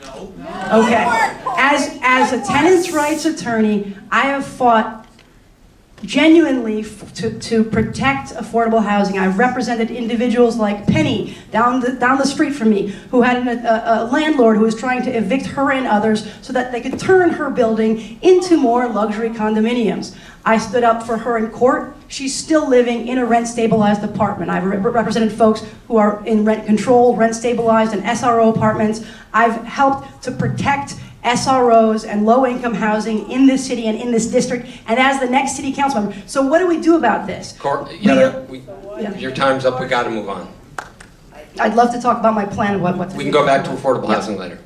[SPEAKER 2] No. Okay. As a tenants' rights attorney, I have fought genuinely to protect affordable housing. I've represented individuals like Penny down the street from me, who had a landlord who was trying to evict her and others so that they could turn her building into more luxury condominiums. I stood up for her in court. She's still living in a rent-stabilized apartment. I've represented folks who are in rent-controlled, rent-stabilized, and SRO apartments. I've helped to protect SROs and low-income housing in this city and in this district, and as the next city council member. So what do we do about this?
[SPEAKER 1] Your time's up. We got to move on.
[SPEAKER 2] I'd love to talk about my plan of what to do.
[SPEAKER 1] We can go back to affordable housing later.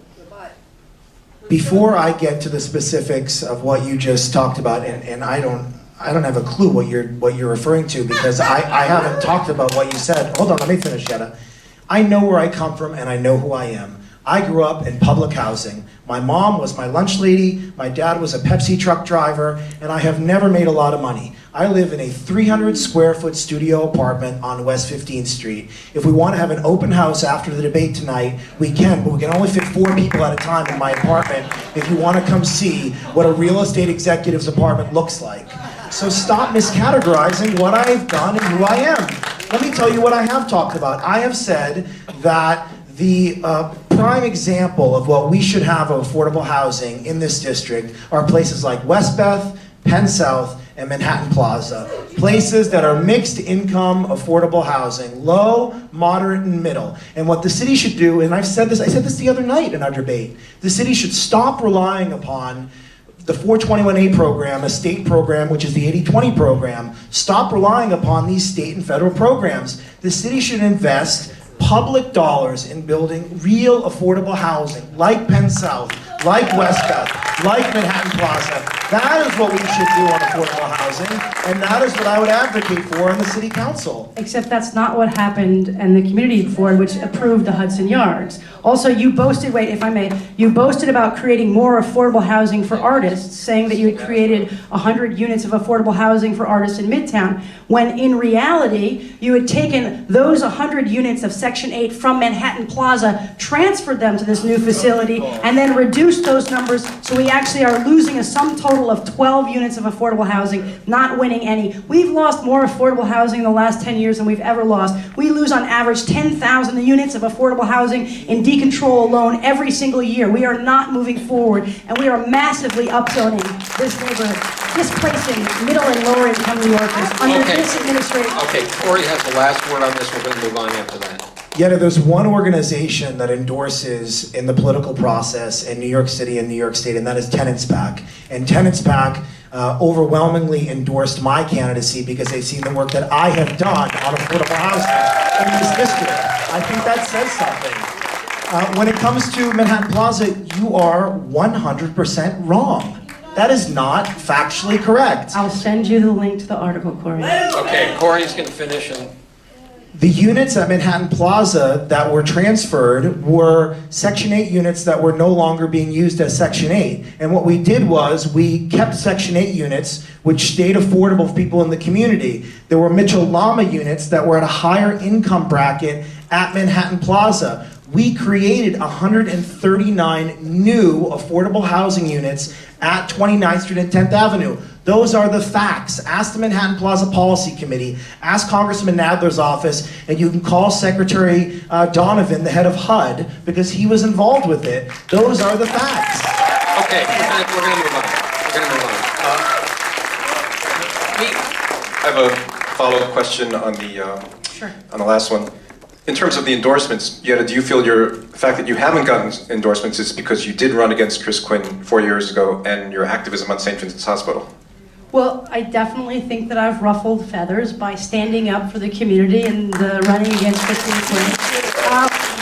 [SPEAKER 3] Before I get to the specifics of what you just talked about, and I don't have a clue what you're referring to, because I haven't talked about what you said. Hold on, let me finish, Yetta. I know where I come from and I know who I am. I grew up in public housing. My mom was my lunch lady, my dad was a Pepsi truck driver, and I have never made a lot of money. I live in a 300 square foot studio apartment on West 15th Street. If we want to have an open house after the debate tonight, we can, but we can only fit 4 people at a time in my apartment if you want to come see what a real estate executive's apartment looks like. So stop miscategorizing what I've done and who I am. Let me tell you what I have talked about. I have said that the prime example of what we should have of affordable housing in this district are places like Westbeth, Penn South, and Manhattan Plaza. Places that are mixed income affordable housing, low, moderate, and middle. And what the city should do, and I said this the other night in our debate, the city should stop relying upon the 421A program, a state program, which is the 80/20 program. Stop relying upon these state and federal programs. The city should invest public dollars in building real affordable housing, like Penn South, like Westbeth, like Manhattan Plaza. That is what we should do on affordable housing, and that is what I would advocate for in the city council.
[SPEAKER 2] Except that's not what happened in the community board, which approved the Hudson Yards. Also, you boasted, wait, if I may, you boasted about creating more affordable housing for artists, saying that you had created 100 units of affordable housing for artists in Midtown, when in reality, you had taken those 100 units of Section 8 from Manhattan Plaza, transferred them to this new facility, and then reduced those numbers, so we actually are losing a sum total of 12 units of affordable housing, not winning any. We've lost more affordable housing in the last 10 years than we've ever lost. We lose on average 10,000 units of affordable housing in decontrol alone every single year. We are not moving forward, and we are massively upzoning this neighborhood, displacing middle and lower income New Yorkers under this administration.
[SPEAKER 1] Okay, Corey has the last word on this. We're going to move on after that.
[SPEAKER 3] Yet there's one organization that endorses in the political process in New York City and New York State, and that is Tenants PAC. And Tenants PAC overwhelmingly endorsed my candidacy because they've seen the work that I have done on affordable housing in this district. I think that says something. When it comes to Manhattan Plaza, you are 100% wrong. That is not factually correct.
[SPEAKER 2] I'll send you the link to the article, Corey.
[SPEAKER 1] Okay, Corey's going to finish and...
[SPEAKER 3] The units at Manhattan Plaza that were transferred were Section 8 units that were no longer being used as Section 8. And what we did was we kept Section 8 units, which stayed affordable for people in the community. There were Mitchell Lama units that were at a higher income bracket at Manhattan Plaza. We created 139 new affordable housing units at 29th Street and 10th Avenue. Those are the facts. Ask the Manhattan Plaza Policy Committee, ask Congressman Nadler's office, and you can call Secretary Donovan, the head of HUD, because he was involved with it. Those are the facts.
[SPEAKER 1] Okay, we're going to move on.
[SPEAKER 4] I have a follow-up question on the last one. In terms of the endorsements, Yetta, do you feel the fact that you haven't gotten endorsements is because you did run against Chris Quinn 4 years ago and your activism on St. Vincent's Hospital?
[SPEAKER 2] Well, I definitely think that I've ruffled feathers by standing up for the community and running against Christine Quinn.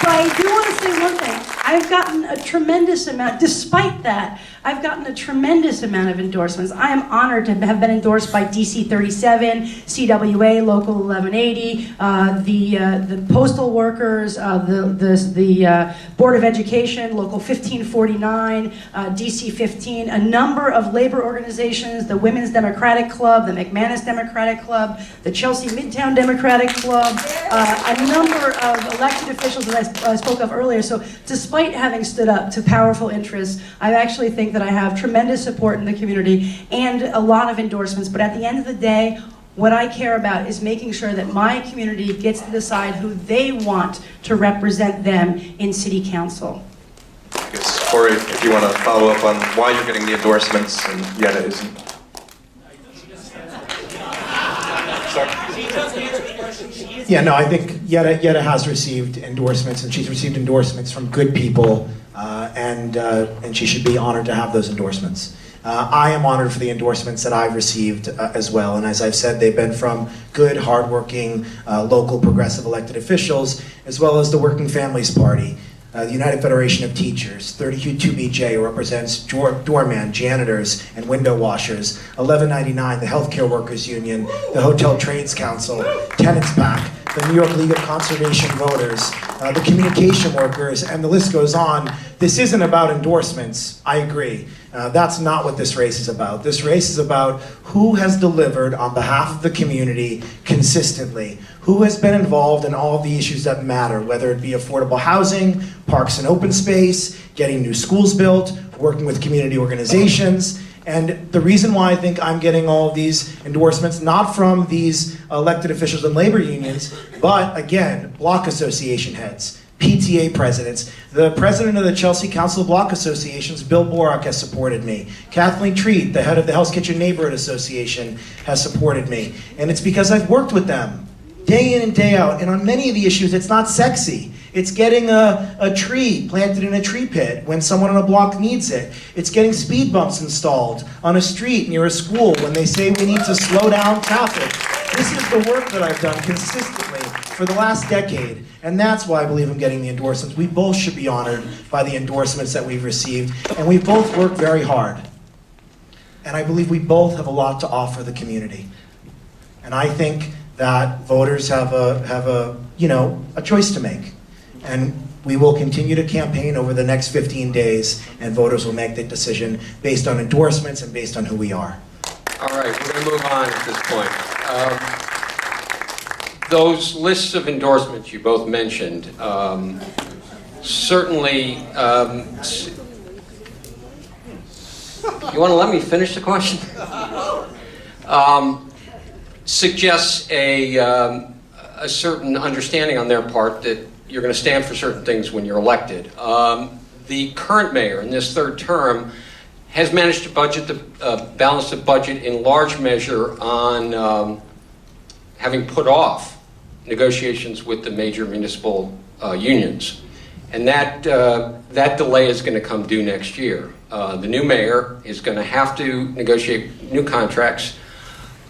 [SPEAKER 2] But I do want to say one thing. I've gotten a tremendous amount, despite that, I've gotten a tremendous amount of endorsements. I am honored to have been endorsed by DC 37, CWA, Local 1180, the postal workers, the Board of Education, Local 1549, DC 15, a number of labor organizations, the Women's Democratic Club, the McManus Democratic Club, the Chelsea Midtown Democratic Club, a number of elected officials that I spoke of earlier. So despite having stood up to powerful interests, I actually think that I have tremendous support in the community and a lot of endorsements. But at the end of the day, what I care about is making sure that my community gets to decide who they want to represent them in city council.
[SPEAKER 4] I guess, Corey, if you want to follow up on why you're getting the endorsements and Yetta isn't.
[SPEAKER 3] Yeah, no, I think Yetta has received endorsements, and she's received endorsements from good people, and she should be honored to have those endorsements. I am honored for the endorsements that I've received as well, and as I've said, they've been from good, hardworking, local progressive elected officials, as well as the Working Families Party, the United Federation of Teachers, 32BJ, who represents doorman, janitors, and window washers, 1199, the Healthcare Workers Union, the Hotel Trades Council, Tenants PAC, the New York League of Conservation Voters, the communication workers, and the list goes on. This isn't about endorsements, I agree. That's not what this race is about. This race is about who has delivered on behalf of the community consistently, who has been involved in all the issues that matter, whether it be affordable housing, parks and open space, getting new schools built, working with community organizations. And the reason why I think I'm getting all of these endorsements, not from these elected officials and labor unions, but again, block association heads, PTA presidents. The president of the Chelsea Council of Block Associations, Bill Borak, has supported me. Kathleen Treat, the head of the Hell's Kitchen Neighborhood Association, has supported me. And it's because I've worked with them day in and day out. And on many of the issues, it's not sexy. It's getting a tree planted in a tree pit when someone on a block needs it. It's getting speed bumps installed on a street near a school when they say we need to slow down traffic. This is the work that I've done consistently for the last decade, and that's why I believe I'm getting the endorsements. We both should be honored by the endorsements that we've received, and we both work very hard. And I believe we both have a lot to offer the community. And I think that voters have a choice to make. And we will continue to campaign over the next 15 days, and voters will make the decision based on endorsements and based on who we are.
[SPEAKER 1] All right, we're going to move on at this point. Those lists of endorsements you both mentioned, certainly, you want to let me finish the question? Suggests a certain understanding on their part that you're going to stand for certain things when you're elected. The current mayor in this third term has managed to balance the budget in large measure on having put off negotiations with the major municipal unions. And that delay is going to come due next year. The new mayor is going to have to negotiate new contracts.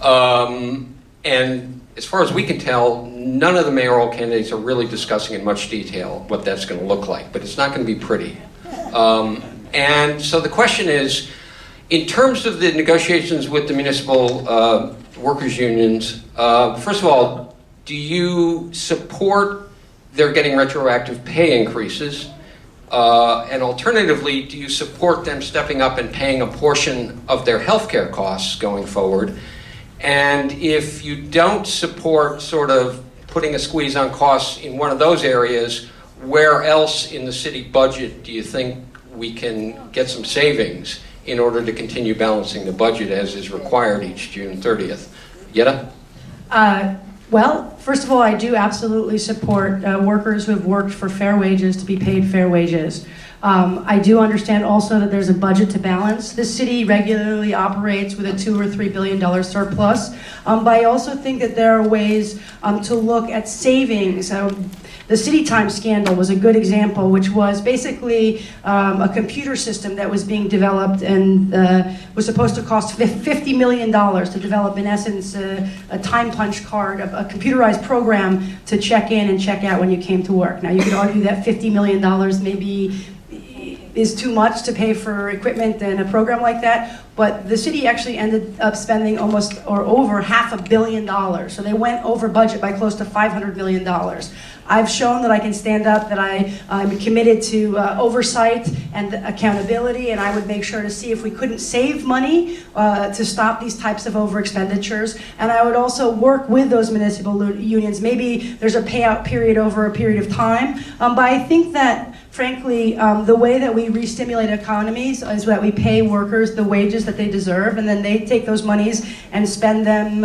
[SPEAKER 1] And as far as we can tell, none of the mayoral candidates are really discussing in much detail what that's going to look like, but it's not going to be pretty. And so the question is, in terms of the negotiations with the municipal workers' unions, first of all, do you support their getting retroactive pay increases? And alternatively, do you support them stepping up and paying a portion of their healthcare costs going forward? And if you don't support sort of putting a squeeze on costs in one of those areas, where else in the city budget do you think we can get some savings in order to continue balancing the budget as is required each June 30th? Yetta?
[SPEAKER 2] Well, first of all, I do absolutely support workers who have worked for fair wages to be paid fair wages. I do understand also that there's a budget to balance. This city regularly operates with a $2 or $3 billion surplus, but I also think that there are ways to look at savings. The City Time scandal was a good example, which was basically a computer system that was being developed and was supposed to cost $50 million to develop, in essence, a time punch card, a computerized program to check in and check out when you came to work. Now, you could argue that $50 million maybe is too much to pay for equipment and a program like that, but the city actually ended up spending almost or over $500 million. So they went over budget by close to $500 million. I've shown that I can stand up, that I'm committed to oversight and accountability, and I would make sure to see if we couldn't save money to stop these types of over expenditures. And I would also work with those municipal unions. Maybe there's a payout period over a period of time, but I think that frankly, the way that we re-stimulate economies is that we pay workers the wages that they deserve, and then they take those monies and spend them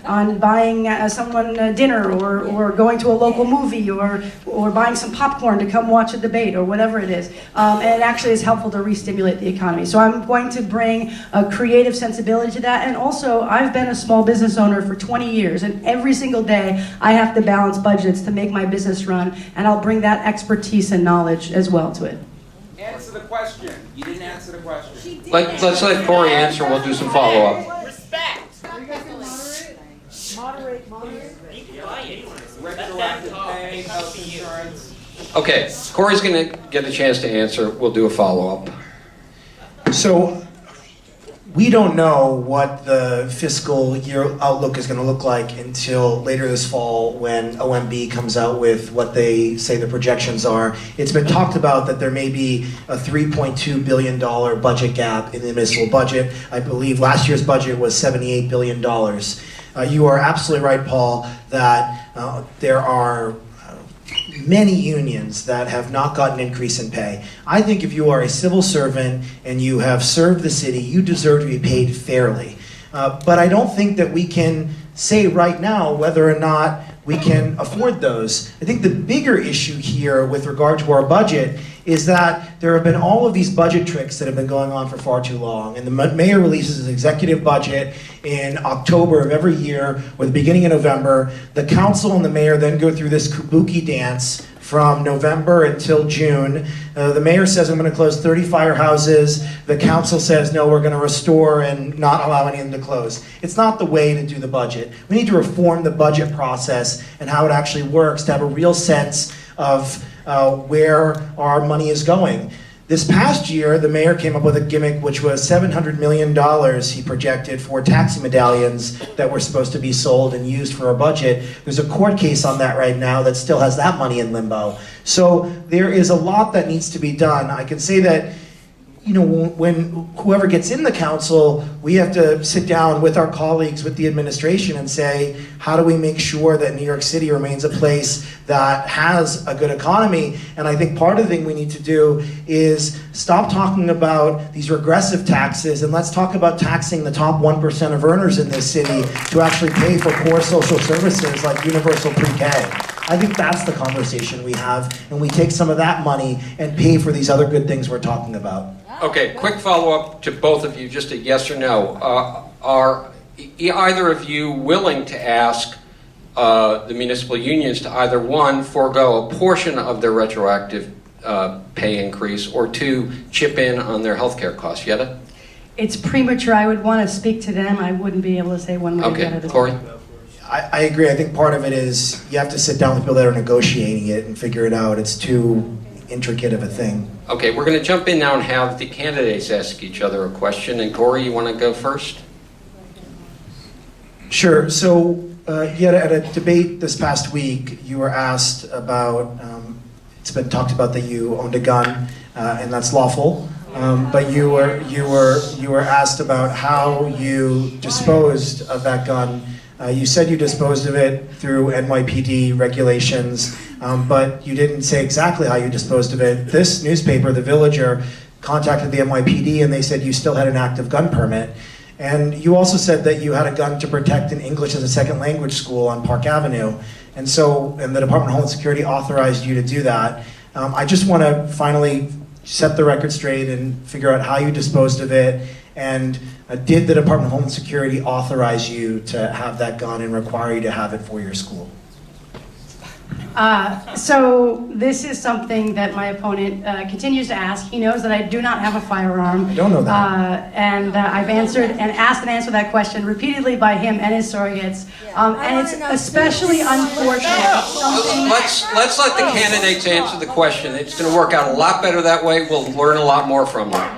[SPEAKER 2] on buying someone dinner or going to a local movie or buying some popcorn to come watch a debate or whatever it is. And it actually is helpful to re-stimulate the economy. So I'm going to bring a creative sensibility to that. And also, I've been a small business owner for 20 years, and every single day I have to balance budgets to make my business run, and I'll bring that expertise and knowledge as well to it.
[SPEAKER 5] Answer the question. You didn't answer the question.
[SPEAKER 1] Let's let Corey answer. We'll do some follow-up.
[SPEAKER 5] Respect.
[SPEAKER 6] Moderate.
[SPEAKER 5] Retroactive pay, health insurance.
[SPEAKER 1] Okay, Corey's going to get a chance to answer. We'll do a follow-up.
[SPEAKER 3] So we don't know what the fiscal year outlook is going to look like until later this fall when OMB comes out with what they say the projections are. It's been talked about that there may be a $3.2 billion budget gap in the municipal budget. I believe last year's budget was $78 billion. You are absolutely right, Paul, that there are many unions that have not gotten an increase in pay. I think if you are a civil servant and you have served the city, you deserve to be paid fairly. But I don't think that we can say right now whether or not we can afford those. I think the bigger issue here with regard to our budget is that there have been all of these budget tricks that have been going on for far too long. And the mayor releases his executive budget in October of every year, or the beginning of November. The council and the mayor then go through this kabuki dance from November until June. The mayor says, I'm going to close 30 firehouses. The council says, no, we're going to restore and not allow any of them to close. It's not the way to do the budget. We need to reform the budget process and how it actually works to have a real sense of where our money is going. This past year, the mayor came up with a gimmick which was $700 million he projected for taxi medallions that were supposed to be sold and used for our budget. There's a court case on that right now that still has that money in limbo. So there is a lot that needs to be done. I can say that, you know, when whoever gets in the council, we have to sit down with our colleagues, with the administration, and say, how do we make sure that New York City remains a place that has a good economy? And I think part of the thing we need to do is stop talking about these regressive taxes, and let's talk about taxing the top 1% of earners in this city to actually pay for core social services like universal pre-K. I think that's the conversation we have, and we take some of that money and pay for these other good things we're talking about.
[SPEAKER 1] Okay, quick follow-up to both of you, just a yes or no. Are either of you willing to ask the municipal unions to either one, forego a portion of their retroactive pay increase, or two, chip in on their healthcare costs. Yetta?
[SPEAKER 2] It's premature. I would want to speak to them. I wouldn't be able to say one way or the
[SPEAKER 1] Okay,
[SPEAKER 2] other.
[SPEAKER 1] Corey?
[SPEAKER 3] I agree. I think part of it is you have to sit down with people that are negotiating it and figure it out. It's too intricate of a thing.
[SPEAKER 1] Okay, we're going to jump in now and have the candidates ask each other a question. And Corey, you want to go first?
[SPEAKER 3] Sure. So, Yetta, at a debate this past week, you were asked about, it's been talked about that you owned a gun, and that's lawful. But you were asked about how you disposed of that gun. You said you disposed of it through NYPD regulations, but you didn't say exactly how you disposed of it. This newspaper, The Villager, contacted the NYPD and they said you still had an active gun permit. And you also said that you had a gun to protect an English as a second language school on Park Avenue. And the Department of Homeland Security authorized you to do that. I just want to finally set the record straight and figure out how you disposed of it. And did the Department of Homeland Security authorize you to have that gun and require you to have it for your school?
[SPEAKER 2] So this is something that my opponent continues to ask. He knows that I do not have a firearm.
[SPEAKER 3] I don't know that.
[SPEAKER 2] And I've answered and asked and answered that question repeatedly by him and his surrogates. And it's especially unfortunate.
[SPEAKER 1] Let's let the candidates answer the question. It's going to work out a lot better that way. We'll learn a lot more from them.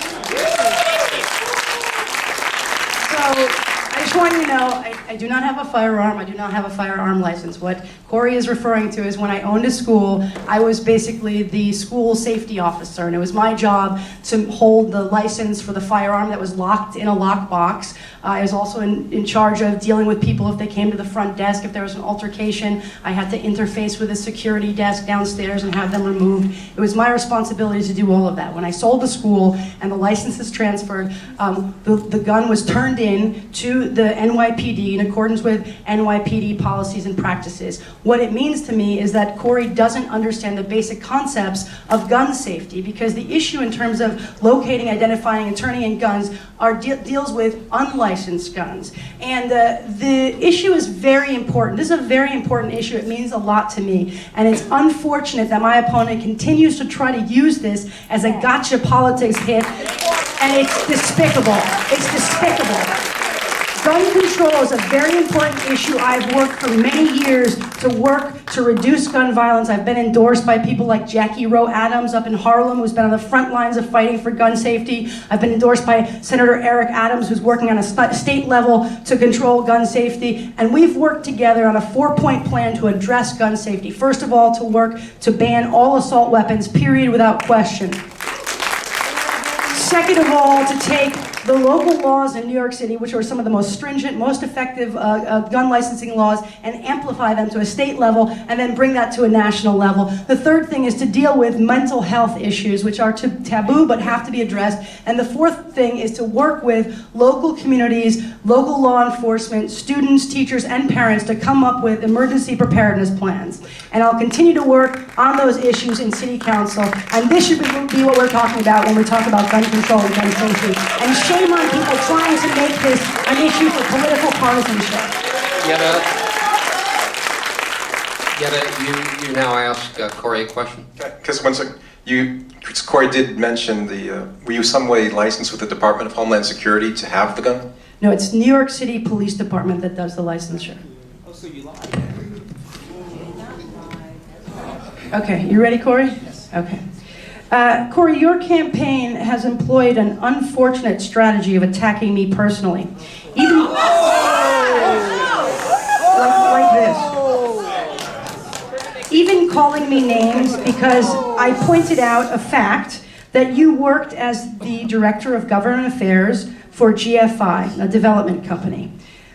[SPEAKER 2] So I just want you to know, I do not have a firearm. I do not have a firearm license. What Corey is referring to is when I owned a school, I was basically the school safety officer, and it was my job to hold the license for the firearm that was locked in a lockbox. I was also in charge of dealing with people if they came to the front desk. If there was an altercation, I had to interface with the security desk downstairs and have them removed. It was my responsibility to do all of that. When I sold the school and the license is transferred, the gun was turned in to the NYPD in accordance with NYPD policies and practices. What it means to me is that Corey doesn't understand the basic concepts of gun safety, because the issue in terms of locating, identifying, and turning in guns deals with unlicensed guns. And the issue is very important. This is a very important issue. It means a lot to me. And it's unfortunate that my opponent continues to try to use this as a gotcha politics hit. And it's despicable. It's despicable. Gun control is a very important issue. I've worked for many years to reduce gun violence. I've been endorsed by people like Jackie Rowe Adams up in Harlem, who's been on the front lines of fighting for gun safety. I've been endorsed by Senator Eric Adams, who's working on a state level to control gun safety. And we've worked together on a 4-point plan to address gun safety. First of all, to work to ban all assault weapons, period, without question. Second of all, to take the local laws in New York City, which are some of the most stringent, most effective gun licensing laws, and amplify them to a state level, and then bring that to a national level. The third thing is to deal with mental health issues, which are taboo but have to be addressed. And the fourth thing is to work with local communities, local law enforcement, students, teachers, and parents to come up with emergency preparedness plans. And I'll continue to work on those issues in City Council, and this should be what we're talking about when we talk about gun control and gun safety. And shame on people trying to make this an issue for political partisanship.
[SPEAKER 1] Yetta, you now ask Corey a question.
[SPEAKER 4] Because Corey did mention were you some way licensed with the Department of Homeland Security to have the gun?
[SPEAKER 2] No, it's New York City Police Department that does the licensure.
[SPEAKER 5] Oh, so you lied.
[SPEAKER 2] Okay, you ready, Corey? Yes. Okay. Corey, your campaign has employed an unfortunate strategy of attacking me personally. Even like this. Even calling me names because I pointed out a fact that you worked as the Director of Government Affairs for GFI, a development company.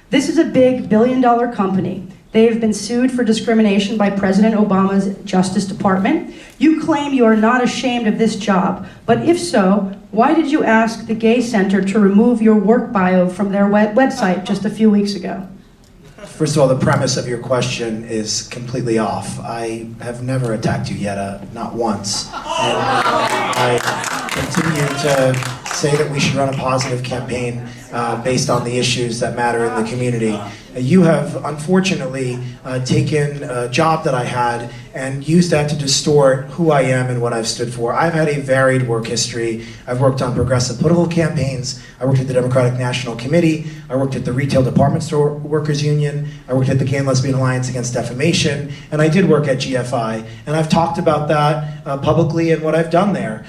[SPEAKER 2] This is a big billion-dollar company. They have been sued for discrimination by President Obama's Justice Department. You claim you are not ashamed of this job, but if so, why did you ask the Gay Center to remove your work bio from their website just a few weeks ago?
[SPEAKER 3] First of all, the premise of your question is completely off. I have never attacked you, Yetta, not once. And I continue to say that we should run a positive campaign based on the issues that matter in the community. You have unfortunately taken a job that I had and used that to distort who I am and what I've stood for. I've had a varied work history. I've worked on progressive political campaigns. I worked at the Democratic National Committee. I worked at the Retail Department Store Workers Union. I worked at the Gay and Lesbian Alliance Against Defamation. And I did work at GFI. And I've talked about that publicly and what I've done there.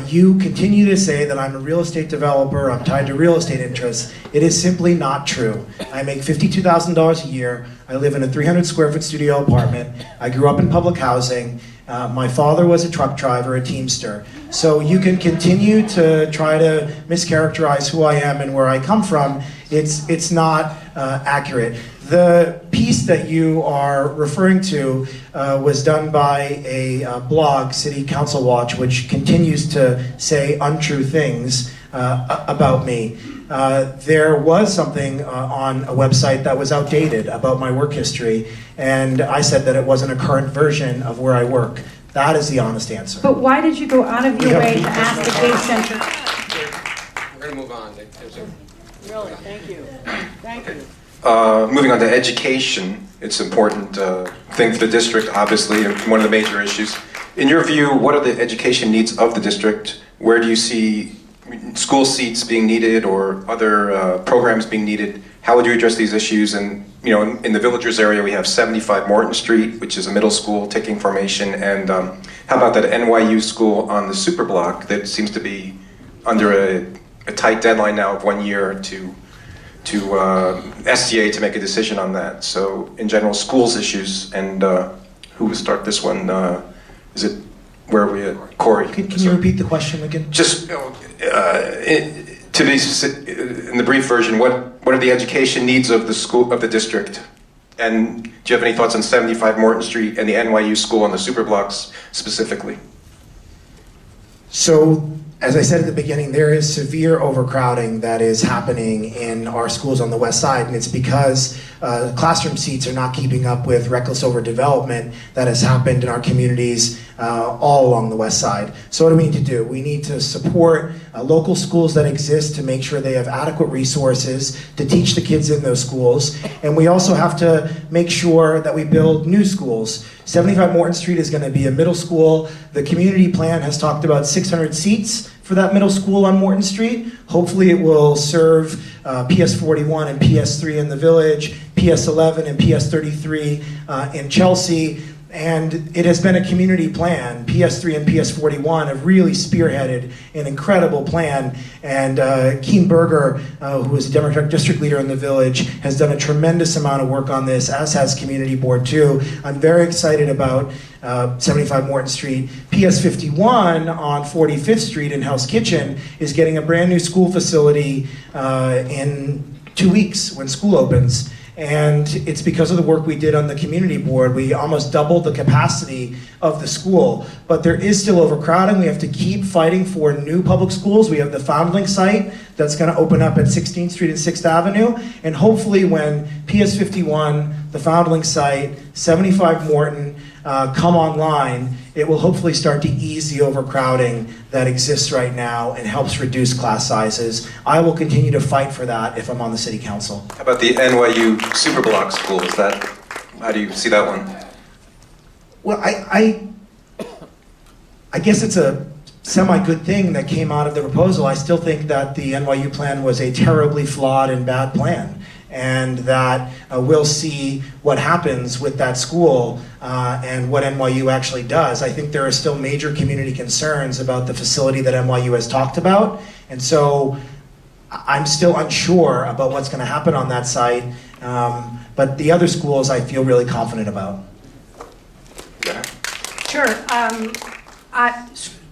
[SPEAKER 3] You continue to say that I'm a real estate developer, I'm tied to real estate interests. It is simply not true. I make $52,000 a year. I live in a 300 square foot studio apartment. I grew up in public housing. My father was a truck driver, a Teamster. So you can continue to try to mischaracterize who I am and where I come from. It's not accurate. The piece that you are referring to was done by a blog, City Council Watch, which continues to say untrue things about me. There was something on a website that was outdated about my work history, and I said that it wasn't a current version of where I work. That is the honest answer.
[SPEAKER 2] But why did you go out of your way to ask the Gay Center?
[SPEAKER 1] We're going to move on.
[SPEAKER 6] Really, thank you. Thank you.
[SPEAKER 4] Moving on to education, it's an important thing for the district, obviously, and one of the major issues. In your view, what are the education needs of the district? Where do you see school seats being needed or other programs being needed? How would you address these issues? And in the Villagers area, we have 75 Morton Street, which is a middle school taking formation. And how about that NYU school on the super block that seems to be under a tight deadline now of 1 year to STA to make a decision on that. So in general, schools issues, and who will start this one? Is it, where are we at? Corey?
[SPEAKER 3] Can you repeat the question again?
[SPEAKER 4] Just to be in the brief version, what are the education needs of the school, of the district? And do you have any thoughts on 75 Morton Street and the NYU school on the superblocks specifically?
[SPEAKER 3] So, as I said at the beginning, there is severe overcrowding that is happening in our schools on the west side, and it's because classroom seats are not keeping up with reckless overdevelopment that has happened in our communities all along the west side. So what do we need to do? We need to support local schools that exist to make sure they have adequate resources to teach the kids in those schools, and we also have to make sure that we build new schools. 75 Morton Street is going to be a middle school. The community plan has talked about 600 seats for that middle school on Morton Street. Hopefully it will serve PS41 and PS3 in the Village, PS11 and PS33 in Chelsea. And it has been a community plan. PS3 and PS41 have really spearheaded an incredible plan. And Keen Berger, who is a Democratic district leader in the Village, has done a tremendous amount of work on this, as has Community Board too. I'm very excited about 75 Morton Street. PS51 on 45th Street in Hell's Kitchen is getting a brand new school facility in 2 weeks when school opens. And it's because of the work we did on the community board. We almost doubled the capacity of the school. But there is still overcrowding. We have to keep fighting for new public schools. We have the Foundling site that's going to open up at 16th Street and 6th Avenue. And hopefully when PS51, the Foundling site, 75 Morton come online, it will hopefully start to ease the overcrowding that exists right now and helps reduce class sizes. I will continue to fight for that if I'm on the city council.
[SPEAKER 4] How about the NYU Superblock school? How do you see that one?
[SPEAKER 3] Well, I guess it's a semi-good thing that came out of the proposal. I still think that the NYU plan was a terribly flawed and bad plan, and that we'll see what happens with that school and what NYU actually does. I think there are still major community concerns about the facility that NYU has talked about, and so I'm still unsure about what's going to happen on that site, but the other schools I feel really confident about.
[SPEAKER 4] Yeah.
[SPEAKER 2] Sure.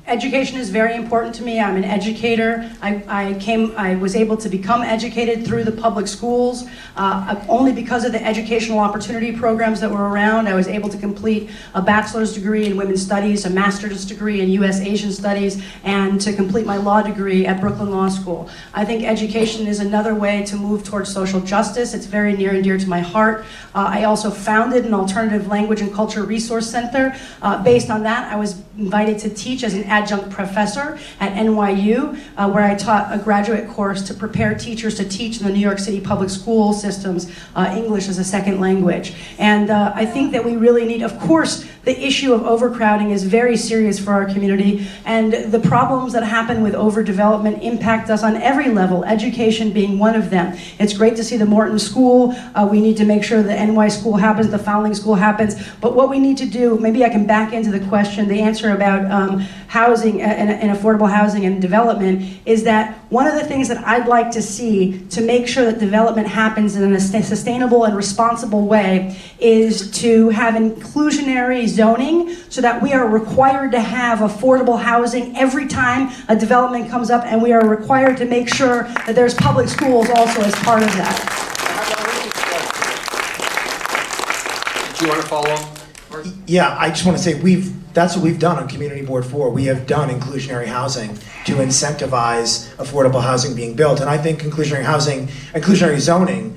[SPEAKER 2] Education is very important to me. I'm an educator. I was able to become educated through the public schools. Only because of the educational opportunity programs that were around, I was able to complete a bachelor's degree in women's studies, a master's degree in U.S. Asian studies, and to complete my law degree at Brooklyn Law School. I think education is another way to move towards social justice. It's very near and dear to my heart. I also founded an alternative language and culture resource center. Based on that, I was invited to teach as an adjunct professor at NYU, where I taught a graduate course to prepare teachers to teach in the New York City public school systems English as a second language. And I think that we really need, of course, the issue of overcrowding is very serious for our community, and the problems that happen with overdevelopment impact us on every level, education being one of them. It's great to see the Morton School. We need to make sure the NY School happens, the Foundling School happens, but what we need to do, maybe I can back into the question, the answer about housing and affordable housing and development, is that one of the things that I'd like to see to make sure that development happens in a sustainable and responsible way is to have inclusionary zoning so that we are required to have affordable housing every time a development comes up, and we are required to make sure that there's public schools also as part of that.
[SPEAKER 1] Do you want to follow up, Mark?
[SPEAKER 3] Yeah, I just want to say that's what we've done on Community Board 4. We have done inclusionary housing to incentivize affordable housing being built. And I think inclusionary zoning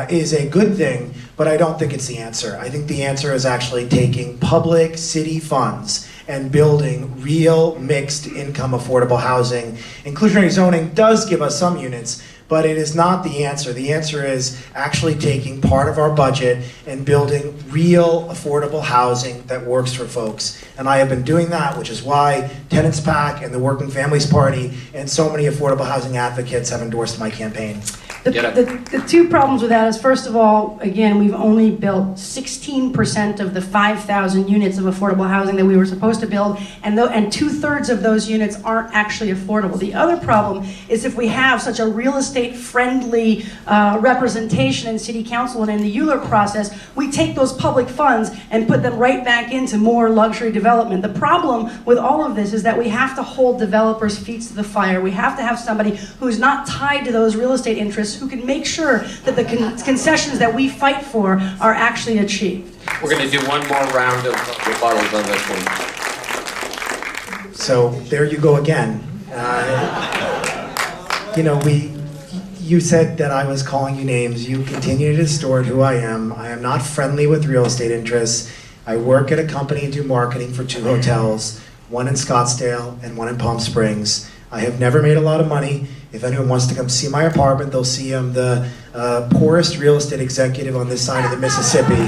[SPEAKER 3] is a good thing, but I don't think it's the answer. I think the answer is actually taking public city funds and building real mixed income affordable housing. Inclusionary zoning does give us some units, but it is not the answer. The answer is actually taking part of our budget and building real affordable housing that works for folks. And I have been doing that, which is why Tenants PAC and the Working Families Party and so many affordable housing advocates have endorsed my campaign.
[SPEAKER 2] The two problems with that is, first of all, again, we've only built 16% of the 5,000 units of affordable housing that we were supposed to build, and 2/3 of those units aren't actually affordable. The other problem is if we have such a real estate-friendly representation in City Council and in the ULURP process, we take those public funds and put them right back into more luxury development. The problem with all of this is that we have to hold developers' feet to the fire. We have to have somebody who's not tied to those real estate interests, who can make sure that the concessions that we fight for are actually achieved.
[SPEAKER 1] We're going to do one more round of rebuttals on this one.
[SPEAKER 3] So there you go again. You said that I was calling you names. You continue to distort who I am. I am not friendly with real estate interests. I work at a company and do marketing for 2 hotels, one in Scottsdale and one in Palm Springs. I have never made a lot of money. If anyone wants to come see my apartment, they'll see I'm the poorest real estate executive on this side of the Mississippi,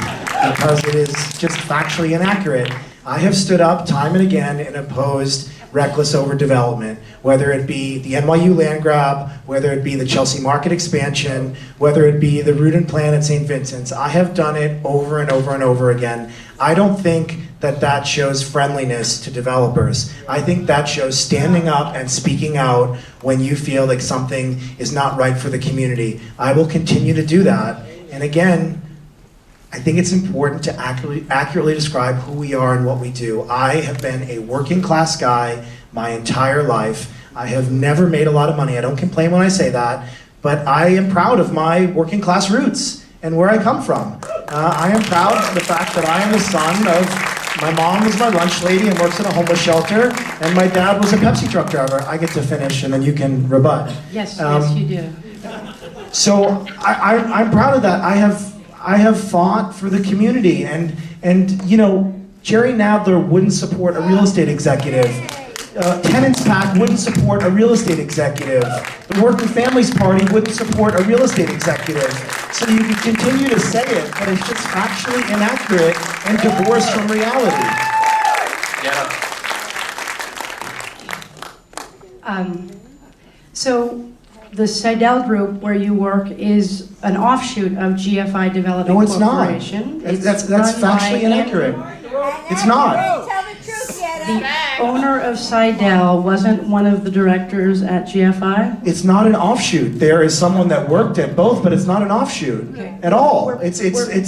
[SPEAKER 3] because it is just factually inaccurate. I have stood up time and again and opposed reckless overdevelopment, whether it be the NYU land grab, whether it be the Chelsea Market expansion, whether it be the Rudin plan at St. Vincent's. I have done it over and over and over again. I don't think that shows friendliness to developers. I think that shows standing up and speaking out when you feel like something is not right for the community. I will continue to do that. And again, I think it's important to accurately describe who we are and what we do. I have been a working class guy my entire life. I have never made a lot of money. I don't complain when I say that, but I am proud of my working class roots and where I come from. I am proud of the fact that I am the son of, my mom was my lunch lady and works at a homeless shelter, and my dad was a Pepsi truck driver. I get to finish and then you can rebut.
[SPEAKER 2] Yes, you do.
[SPEAKER 3] So I'm proud of that. I have fought for the community, and Jerry Nadler wouldn't support a real estate executive. Tenants PAC wouldn't support a real estate executive. The Working Families Party wouldn't support a real estate executive. So you can continue to say it, but it's just factually inaccurate and divorced from reality.
[SPEAKER 1] Yeah.
[SPEAKER 2] So the Seidel Group, where you work, is an offshoot of GFI Development
[SPEAKER 3] No, it's not.
[SPEAKER 2] Corporation.
[SPEAKER 3] That's
[SPEAKER 2] run
[SPEAKER 3] factually
[SPEAKER 2] by
[SPEAKER 3] inaccurate. It's not.
[SPEAKER 7] Tell the truth,
[SPEAKER 2] The
[SPEAKER 7] Yetta.
[SPEAKER 2] owner of Seidel wasn't one of the directors at GFI?
[SPEAKER 3] It's not an offshoot. There is someone that worked at both, but it's not an offshoot
[SPEAKER 2] Okay.
[SPEAKER 3] at all.
[SPEAKER 2] We're-
[SPEAKER 3] It's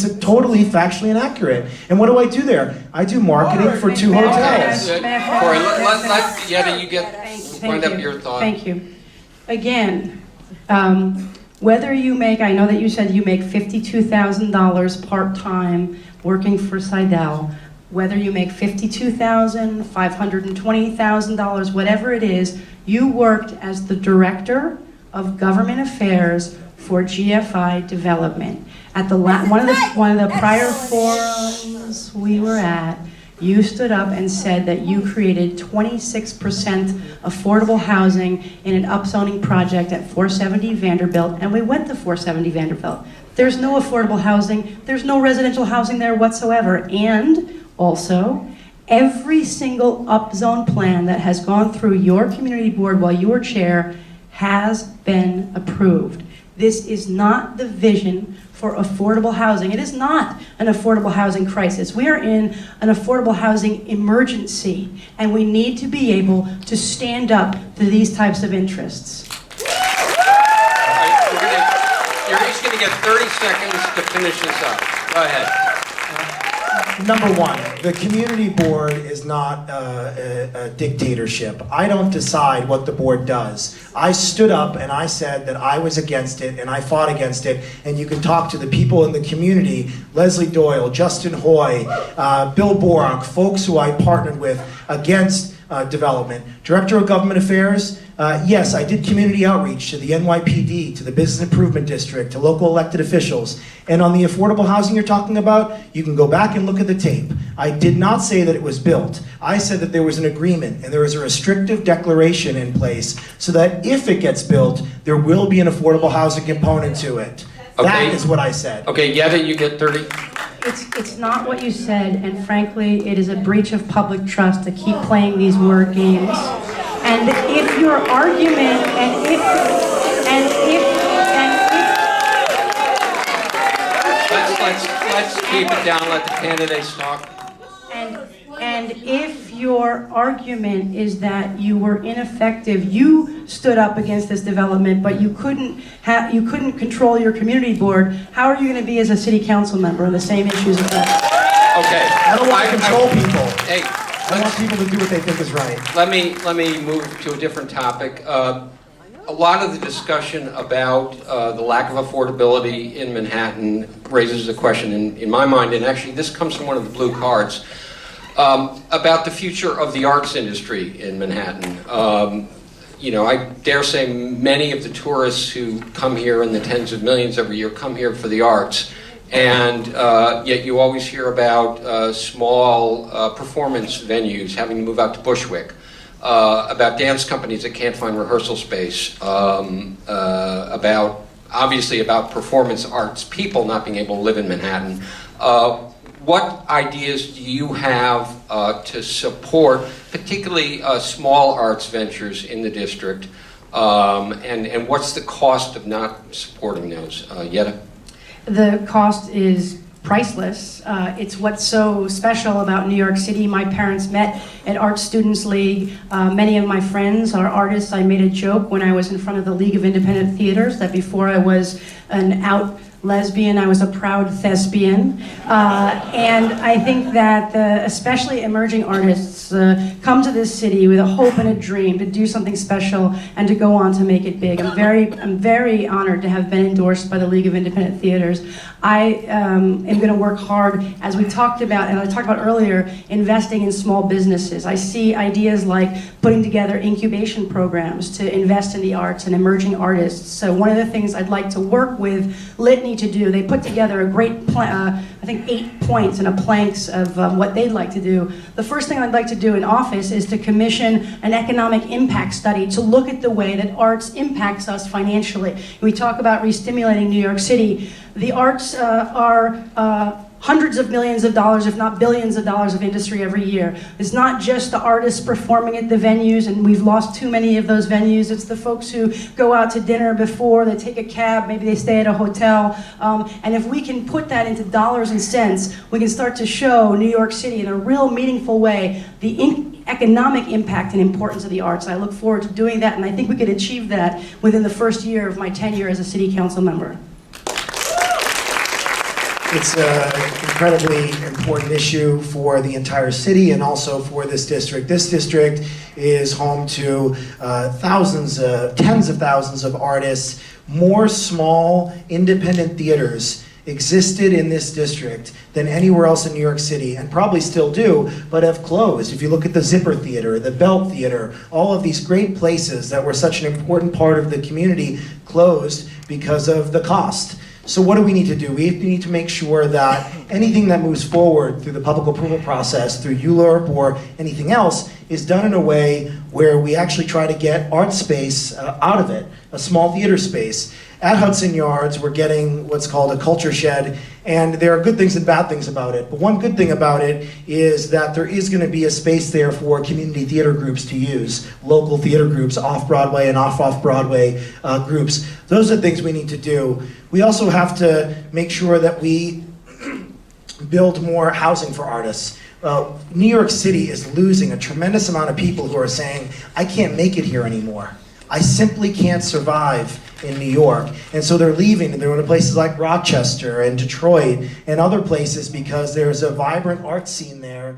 [SPEAKER 3] a totally factually inaccurate. And what do I do there? I do marketing for 2
[SPEAKER 2] May I
[SPEAKER 3] hotels.
[SPEAKER 2] finish?
[SPEAKER 1] Corey, let Yetta, you get,
[SPEAKER 2] Thank
[SPEAKER 1] wind up
[SPEAKER 2] you.
[SPEAKER 1] your thought.
[SPEAKER 2] Thank you. Again, whether you make, I know that you said you make $52,000 part-time working for Seidel, whether you make $52,000, $520,000, whatever it is, you worked as the director of government affairs for GFI Development. At the one of the prior forums we were at, You stood up and said that you created 26% affordable housing in an upzoning project at 470 Vanderbilt, and we went to 470 Vanderbilt. There's no affordable housing, there's no residential housing there whatsoever, and also, every single upzone plan that has gone through your community board while you were chair has been approved. This is not the vision for affordable housing. It is not an affordable housing crisis. We are in an affordable housing emergency, and we need to be able to stand up to these types of interests.
[SPEAKER 1] You're each going to get 30 seconds to finish this up. Go ahead.
[SPEAKER 3] Number one, the community board is not a dictatorship. I don't decide what the board does. I stood up and I said that I was against it and I fought against it, and you can talk to the people in the community, Leslie Doyle, Justin Hoy, Bill Borak, folks who I partnered with against development. Director of Government Affairs, yes, I did community outreach to the NYPD, to the Business Improvement District, to local elected officials. And on the affordable housing you're talking about, you can go back and look at the tape. I did not say that it was built. I said that there was an agreement and there was a restrictive declaration in place so that if it gets built, there will be an affordable housing component to it.
[SPEAKER 1] Okay.
[SPEAKER 3] That is what I said.
[SPEAKER 1] Okay, Yetta, you get 30.
[SPEAKER 2] It's not what you said, and frankly, it is a breach of public trust to keep playing these word games. And if your argument,
[SPEAKER 1] Let's keep it down, let the candidates talk.
[SPEAKER 2] and if your argument is that you were ineffective, you stood up against this development, but you couldn't control your community board, how are you going to be as a city council member on the same issues as that?
[SPEAKER 1] Okay.
[SPEAKER 3] I don't want to control people.
[SPEAKER 1] Hey,
[SPEAKER 3] I want people to do what they think is right.
[SPEAKER 1] let me move to a different topic. A lot of the discussion about the lack of affordability in Manhattan raises a question in my mind, and actually this comes from one of the blue cards, about the future of the arts industry in Manhattan. You know, I dare say many of the tourists who come here in the tens of millions every year come here for the arts, and yet you always hear about small performance venues having to move out to Bushwick. About dance companies that can't find rehearsal space, obviously about performance arts people not being able to live in Manhattan. What ideas do you have to support, particularly small arts ventures in the district, and what's the cost of not supporting those? Yetta?
[SPEAKER 2] The cost is priceless. It's what's so special about New York City. My parents met at Art Students League. Many of my friends are artists. I made a joke when I was in front of the League of Independent Theaters that before I was an out lesbian, I was a proud thespian. And I think that especially emerging artists come to this city with a hope and a dream to do something special and to go on to make it big. I'm very honored to have been endorsed by the League of Independent Theaters. I am going to work hard, as we talked about, and I talked about earlier, investing in small businesses. I see ideas like putting together incubation programs to invest in the arts and emerging artists. So one of the things I'd like to work with Litany to do, they put together a great plan, I think 8 points and a planks of what they'd like to do. The first thing I'd like to do in office is to commission an economic impact study to look at the way that arts impacts us financially. We talk about re-stimulating New York City. The arts are hundreds of millions of dollars, if not billions of dollars of industry every year. It's not just the artists performing at the venues, and we've lost too many of those venues. It's the folks who go out to dinner before, they take a cab, maybe they stay at a hotel. And if we can put that into dollars and cents, we can start to show New York City in a real meaningful way the economic impact and importance of the arts. I look forward to doing that, and I think we could achieve that within the first year of my tenure as a city council member.
[SPEAKER 3] It's an incredibly important issue for the entire city and also for this district. This district is home to tens of thousands of artists. More small independent theaters existed in this district than anywhere else in New York City, and probably still do, but have closed. If you look at the Zipper Theater, the Belt Theater, all of these great places that were such an important part of the community closed because of the cost. So what do we need to do? We need to make sure that anything that moves forward through the public approval process, through ULURP or anything else, is done in a way where we actually try to get art space out of it, a small theater space. At Hudson Yards, we're getting what's called a culture shed, and there are good things and bad things about it. But one good thing about it is that there is going to be a space there for community theater groups to use, local theater groups, off-Broadway and off-Broadway groups. Those are things we need to do. We also have to make sure that we build more housing for artists. New York City is losing a tremendous amount of people who are saying, I can't make it here anymore. I simply can't survive in New York. And so they're leaving, and they're going to places like Rochester and Detroit and other places because there's a vibrant art scene there.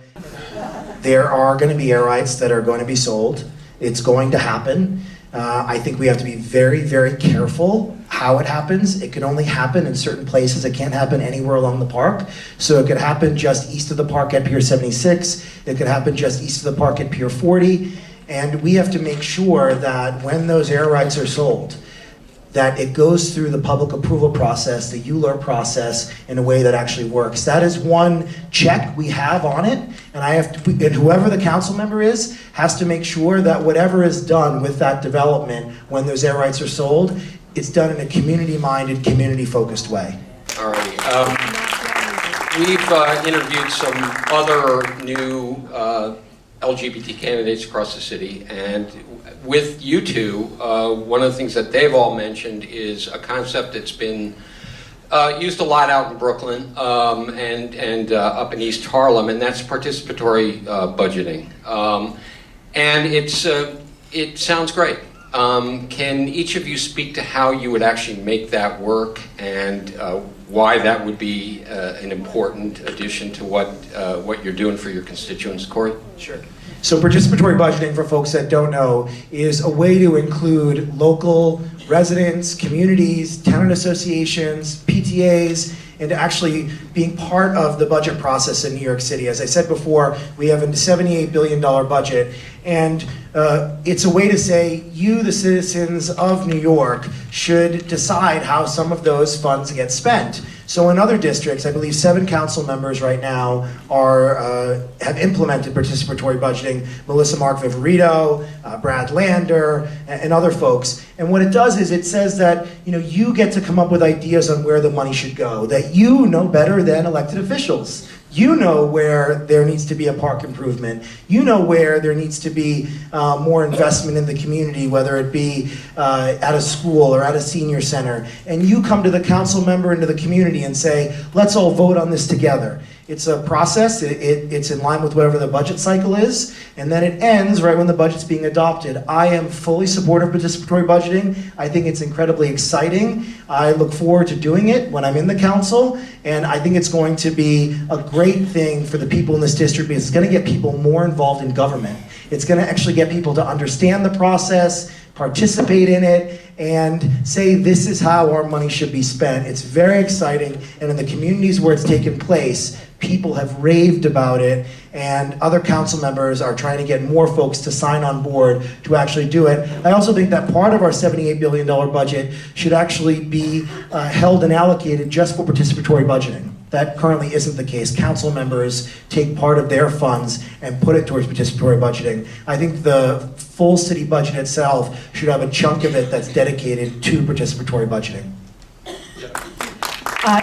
[SPEAKER 3] There are going to be air rights that are going to be sold. It's going to happen. I think we have to be very, very careful how it happens. It can only happen in certain places. It can't happen anywhere along the park. So it could happen just east of the park at Pier 76. It could happen just east of the park at Pier 40. And we have to make sure that when those air rights are sold, that it goes through the public approval process, the ULURP process, in a way that actually works. That is one check we have on it, and and whoever the council member is has to make sure that whatever is done with that development when those air rights are sold, it's done in a community-minded, community-focused way.
[SPEAKER 1] All right. We've interviewed some other new LGBT candidates across the city, and with you two, one of the things that they've all mentioned is a concept that's been used a lot out in Brooklyn and up in East Harlem, and that's participatory budgeting. And it sounds great. Can each of you speak to how you would actually make that work and why that would be an important addition to what you're doing for your constituents? Corey?
[SPEAKER 3] Sure. So participatory budgeting, for folks that don't know, is a way to include local residents, communities, tenant associations, PTAs, into actually being part of the budget process in New York City. As I said before, we have a $78 billion budget, and it's a way to say, you, the citizens of New York, should decide how some of those funds get spent. So in other districts, I believe 7 council members right now have implemented participatory budgeting. Melissa Mark Viverito, Brad Lander, and other folks. And what it does is it says that you get to come up with ideas on where the money should go, that you know better than elected officials. You know where there needs to be a park improvement. You know where there needs to be more investment in the community, whether it be at a school or at a senior center. And you come to the council member and to the community and say, let's all vote on this together. It's a process, it's in line with whatever the budget cycle is, and then it ends right when the budget's being adopted. I am fully supportive of participatory budgeting. I think it's incredibly exciting. I look forward to doing it when I'm in the council, and I think it's going to be a great thing for the people in this district because it's going to get people more involved in government. It's going to actually get people to understand the process, participate in it, and say this is how our money should be spent. It's very exciting, and in the communities where it's taken place, people have raved about it, and other council members are trying to get more folks to sign on board to actually do it. I also think that part of our $78 billion budget should actually be held and allocated just for participatory budgeting. That currently isn't the case. Council members take part of their funds and put it towards participatory budgeting. I think the full city budget itself should have a chunk of it that's dedicated to participatory budgeting.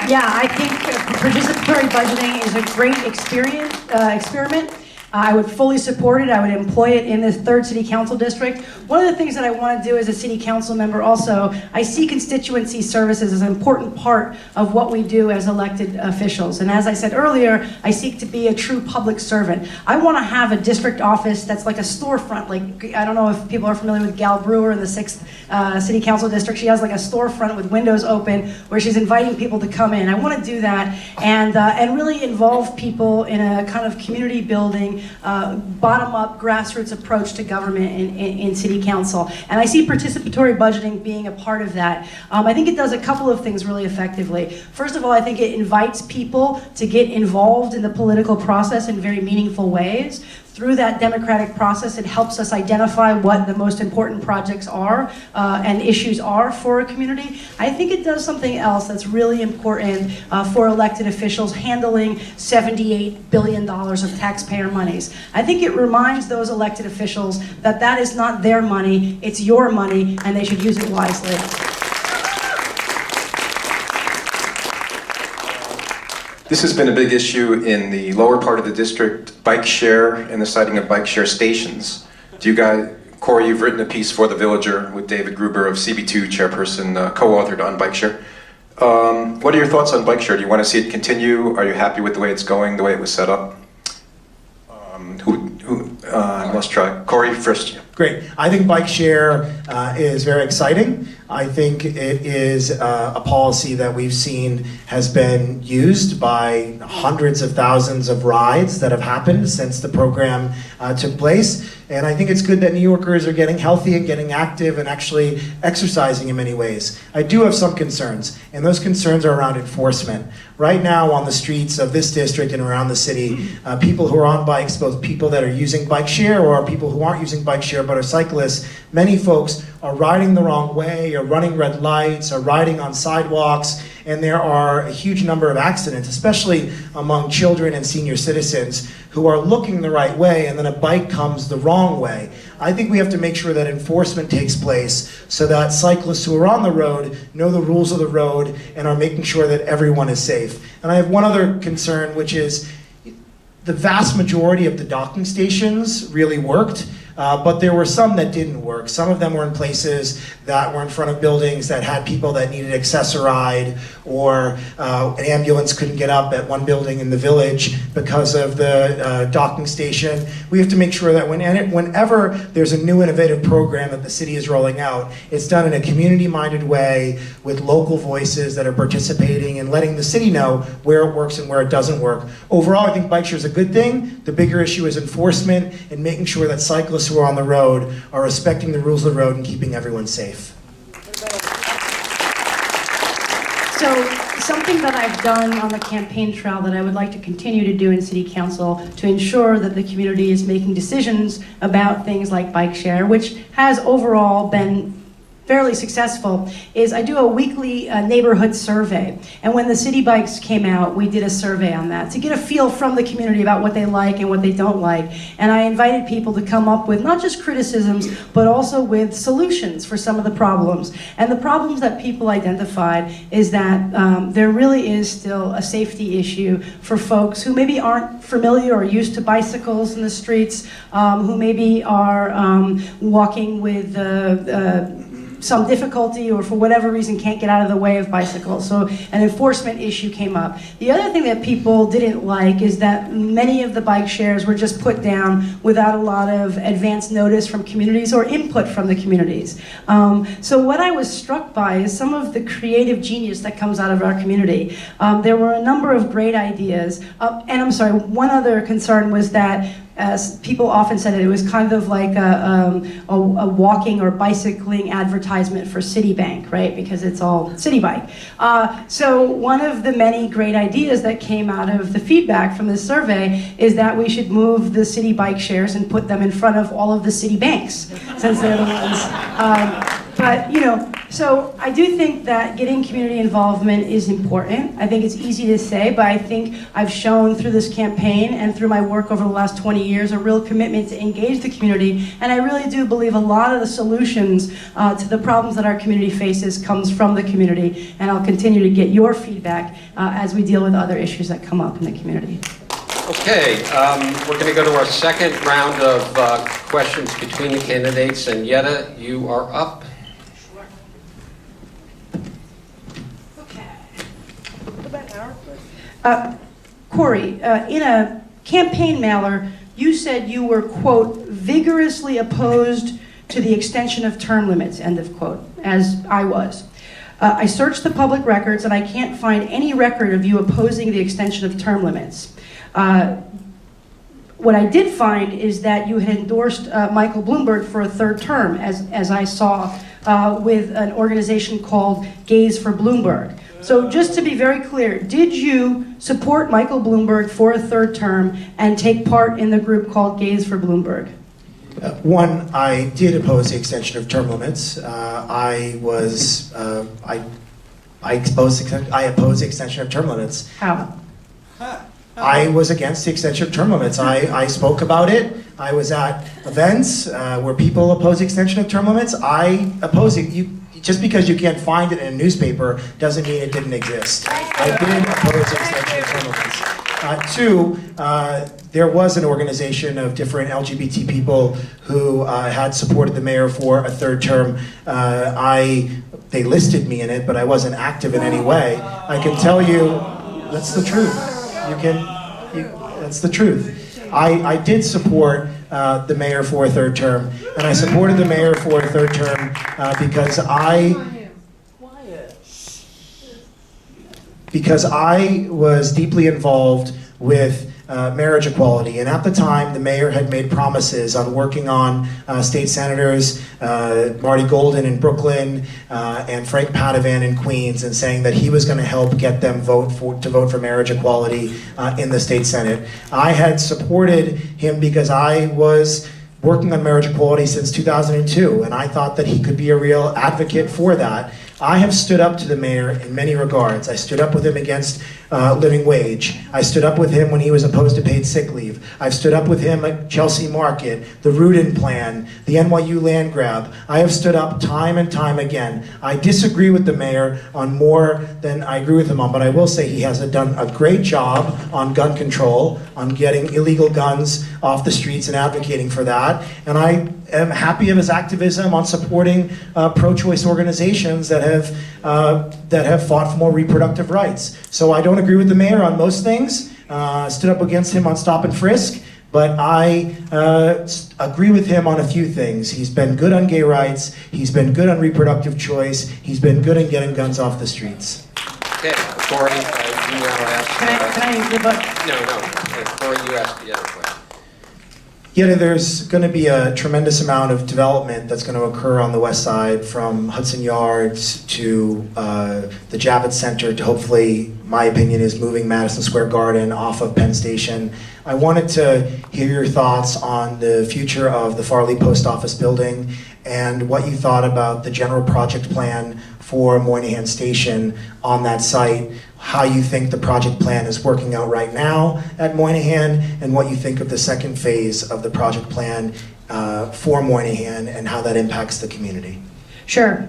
[SPEAKER 2] Yeah, I think participatory budgeting is a great experiment. I would fully support it. I would employ it in this 3rd city council district. One of the things that I want to do as a city council member also, I see constituency services as an important part of what we do as elected officials. And as I said earlier, I seek to be a true public servant. I want to have a district office that's like a storefront. Like, I don't know if people are familiar with Gal Brewer in the 6th city council district. She has like a storefront with windows open where she's inviting people to come in. I want to do that and really involve people in a kind of community building, bottom-up, grassroots approach to government in city council. And I see participatory budgeting being a part of that. I think it does a couple of things really effectively. First of all, I think it invites people to get involved in the political process in very meaningful ways. through that democratic process, it helps us identify what the most important projects are and issues are for a community. I think it does something else that's really important for elected officials handling $78 billion of taxpayer monies. I think it reminds those elected officials that that is not their money, it's your money, and they should use it wisely.
[SPEAKER 4] This has been a big issue in the lower part of the district, bike share and the siting of bike share stations. Do you guys, Corey, you've written a piece for The Villager with David Gruber of CB2 chairperson, co-authored on bike share. What are your thoughts on bike share? Do you want to see it continue? Are you happy with the way it's going, the way it was set up? I lost track. Corey, first.
[SPEAKER 3] Great. I think bike share is very exciting. I think it is a policy that we've seen has been used by hundreds of thousands of rides that have happened since the program took place. And I think it's good that New Yorkers are getting healthy and getting active and actually exercising in many ways. I do have some concerns, and those concerns are around enforcement. Right now on the streets of this district and around the city, people who are on bikes, both people that are using bike share or people who aren't using bike share but are cyclists, many folks are riding the wrong way, or running red lights, or riding on sidewalks, and there are a huge number of accidents, especially among children and senior citizens who are looking the right way and then a bike comes the wrong way. I think we have to make sure that enforcement takes place so that cyclists who are on the road know the rules of the road and are making sure that everyone is safe. And I have one other concern, which is the vast majority of the docking stations really worked. But there were some that didn't work. Some of them were in places that were in front of buildings that had people that needed accessoride, or an ambulance couldn't get up at one building in the village because of the docking station. We have to make sure that whenever there's a new innovative program that the city is rolling out, it's done in a community-minded way with local voices that are participating and letting the city know where it works and where it doesn't work. Overall, I think bike share is a good thing. The bigger issue is enforcement and making sure that cyclists who are on the road are respecting the rules of the road and keeping everyone safe.
[SPEAKER 2] So something that I've done on the campaign trail that I would like to continue to do in City Council to ensure that the community is making decisions about things like bike share, which has overall been fairly successful, is I do a weekly neighborhood survey. And when the city bikes came out, we did a survey on that to get a feel from the community about what they like and what they don't like. And I invited people to come up with not just criticisms, but also with solutions for some of the problems. And the problems that people identified is that there really is still a safety issue for folks who maybe aren't familiar or used to bicycles in the streets, who maybe are walking with some difficulty or for whatever reason can't get out of the way of bicycles. So an enforcement issue came up. The other thing that people didn't like is that many of the bike shares were just put down without a lot of advance notice from communities or input from the communities. So what I was struck by is some of the creative genius that comes out of our community. There were a number of great ideas. And I'm sorry, one other concern was that as people often said it was kind of like a walking or bicycling advertisement for Citibank, right? Because it's all Citi Bike. So one of the many great ideas that came out of the feedback from this survey is that we should move the Citi Bike shares and put them in front of all of the city banks, since they're the ones. But, you know, so I do think that getting community involvement is important. I think it's easy to say, but I think I've shown through this campaign and through my work over the last 20 years a real commitment to engage the community. And I really do believe a lot of the solutions to the problems that our community faces comes from the community. And I'll continue to get your feedback as we deal with other issues that come up in the community.
[SPEAKER 1] Okay, we're going to go to our second round of questions between the candidates. And Yetta, you are up.
[SPEAKER 2] Corey, in a campaign mailer, you said you were, quote, vigorously opposed to the extension of term limits, end of quote, as I was. I searched the public records and I can't find any record of you opposing the extension of term limits. What I did find is that you had endorsed Michael Bloomberg for a third term, as I saw with an organization called Gays for Bloomberg. So just to be very clear, did you support Michael Bloomberg for a third term and take part in the group called Gays for Bloomberg?
[SPEAKER 3] One, I did oppose the extension of term limits. I opposed the extension of term limits.
[SPEAKER 2] How?
[SPEAKER 3] I was against the extension of term limits. I spoke about it. I was at events where people oppose the extension of term limits. I oppose it. Just because you can't find it in a newspaper doesn't mean it didn't exist. I did oppose the extension of term limits. Two, there was an organization of different LGBT people who had supported the mayor for a third term. They listed me in it, but I wasn't active in any way. I can tell you, that's the truth. That's the truth. I did support the mayor for a third term, and I supported the mayor for a third term because I was deeply involved with marriage equality. And at the time, the mayor had made promises on working on state senators, Marty Golden in Brooklyn, and Frank Padovan in Queens, and saying that he was going to help get them to vote for marriage equality in the state Senate. I had supported him because I was working on marriage equality since 2002, and I thought that he could be a real advocate for that. I have stood up to the mayor in many regards. I stood up with him against living wage. I stood up with him when he was opposed to paid sick leave. I've stood up with him at Chelsea Market, the Rudin Plan, the NYU land grab. I have stood up time and time again. I disagree with the mayor on more than I agree with him on, but I will say he has done a great job on gun control, on getting illegal guns off the streets and advocating for that. And I am happy of his activism on supporting pro-choice organizations that have fought for more reproductive rights. So I don't agree with the mayor on most things. Stood up against him on stop and frisk, but I agree with him on a few things. He's been good on gay rights. He's been good on reproductive choice. He's been good on getting guns off the streets.
[SPEAKER 1] Okay, Corey, you now ask.
[SPEAKER 2] Can I rebut?
[SPEAKER 1] No. Corey, you asked the other question.
[SPEAKER 3] Yeah, there's going to be a tremendous amount of development that's going to occur on the west side, from Hudson Yards to the Javits Center to, hopefully, my opinion is moving Madison Square Garden off of Penn Station. I wanted to hear your thoughts on the future of the Farley Post Office building and what you thought about the general project plan for Moynihan Station on that site, how you think the project plan is working out right now at Moynihan, and what you think of the second phase of the project plan for Moynihan and how that impacts the community.
[SPEAKER 2] Sure.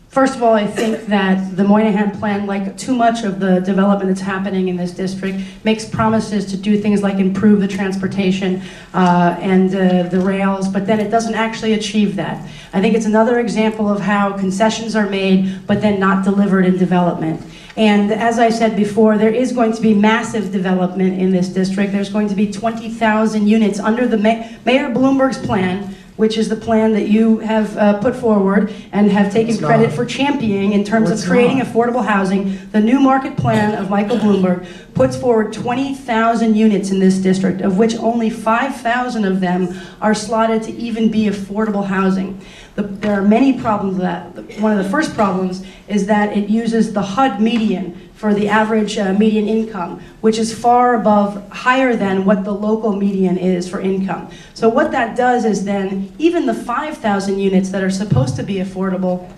[SPEAKER 2] First of all, I think that the Moynihan plan, like too much of the development that's happening in this district, makes promises to do things like improve the transportation and the rails, but then it doesn't actually achieve that. I think it's another example of how concessions are made, but then not delivered in development. And as I said before, there is going to be massive development in this district. There's going to be 20,000 units under the Mayor Bloomberg's plan, which is the plan that you have put forward and have taken credit for championing in terms of creating affordable housing. The new market plan of Michael Bloomberg puts forward 20,000 units in this district, of which only 5,000 of them are slotted to even be affordable housing. There are many problems with that. One of the first problems is that it uses the HUD median for the average median income, which is far above, higher than what the local median is for income. So what that does is then, even the 5,000 units that are supposed to be affordable,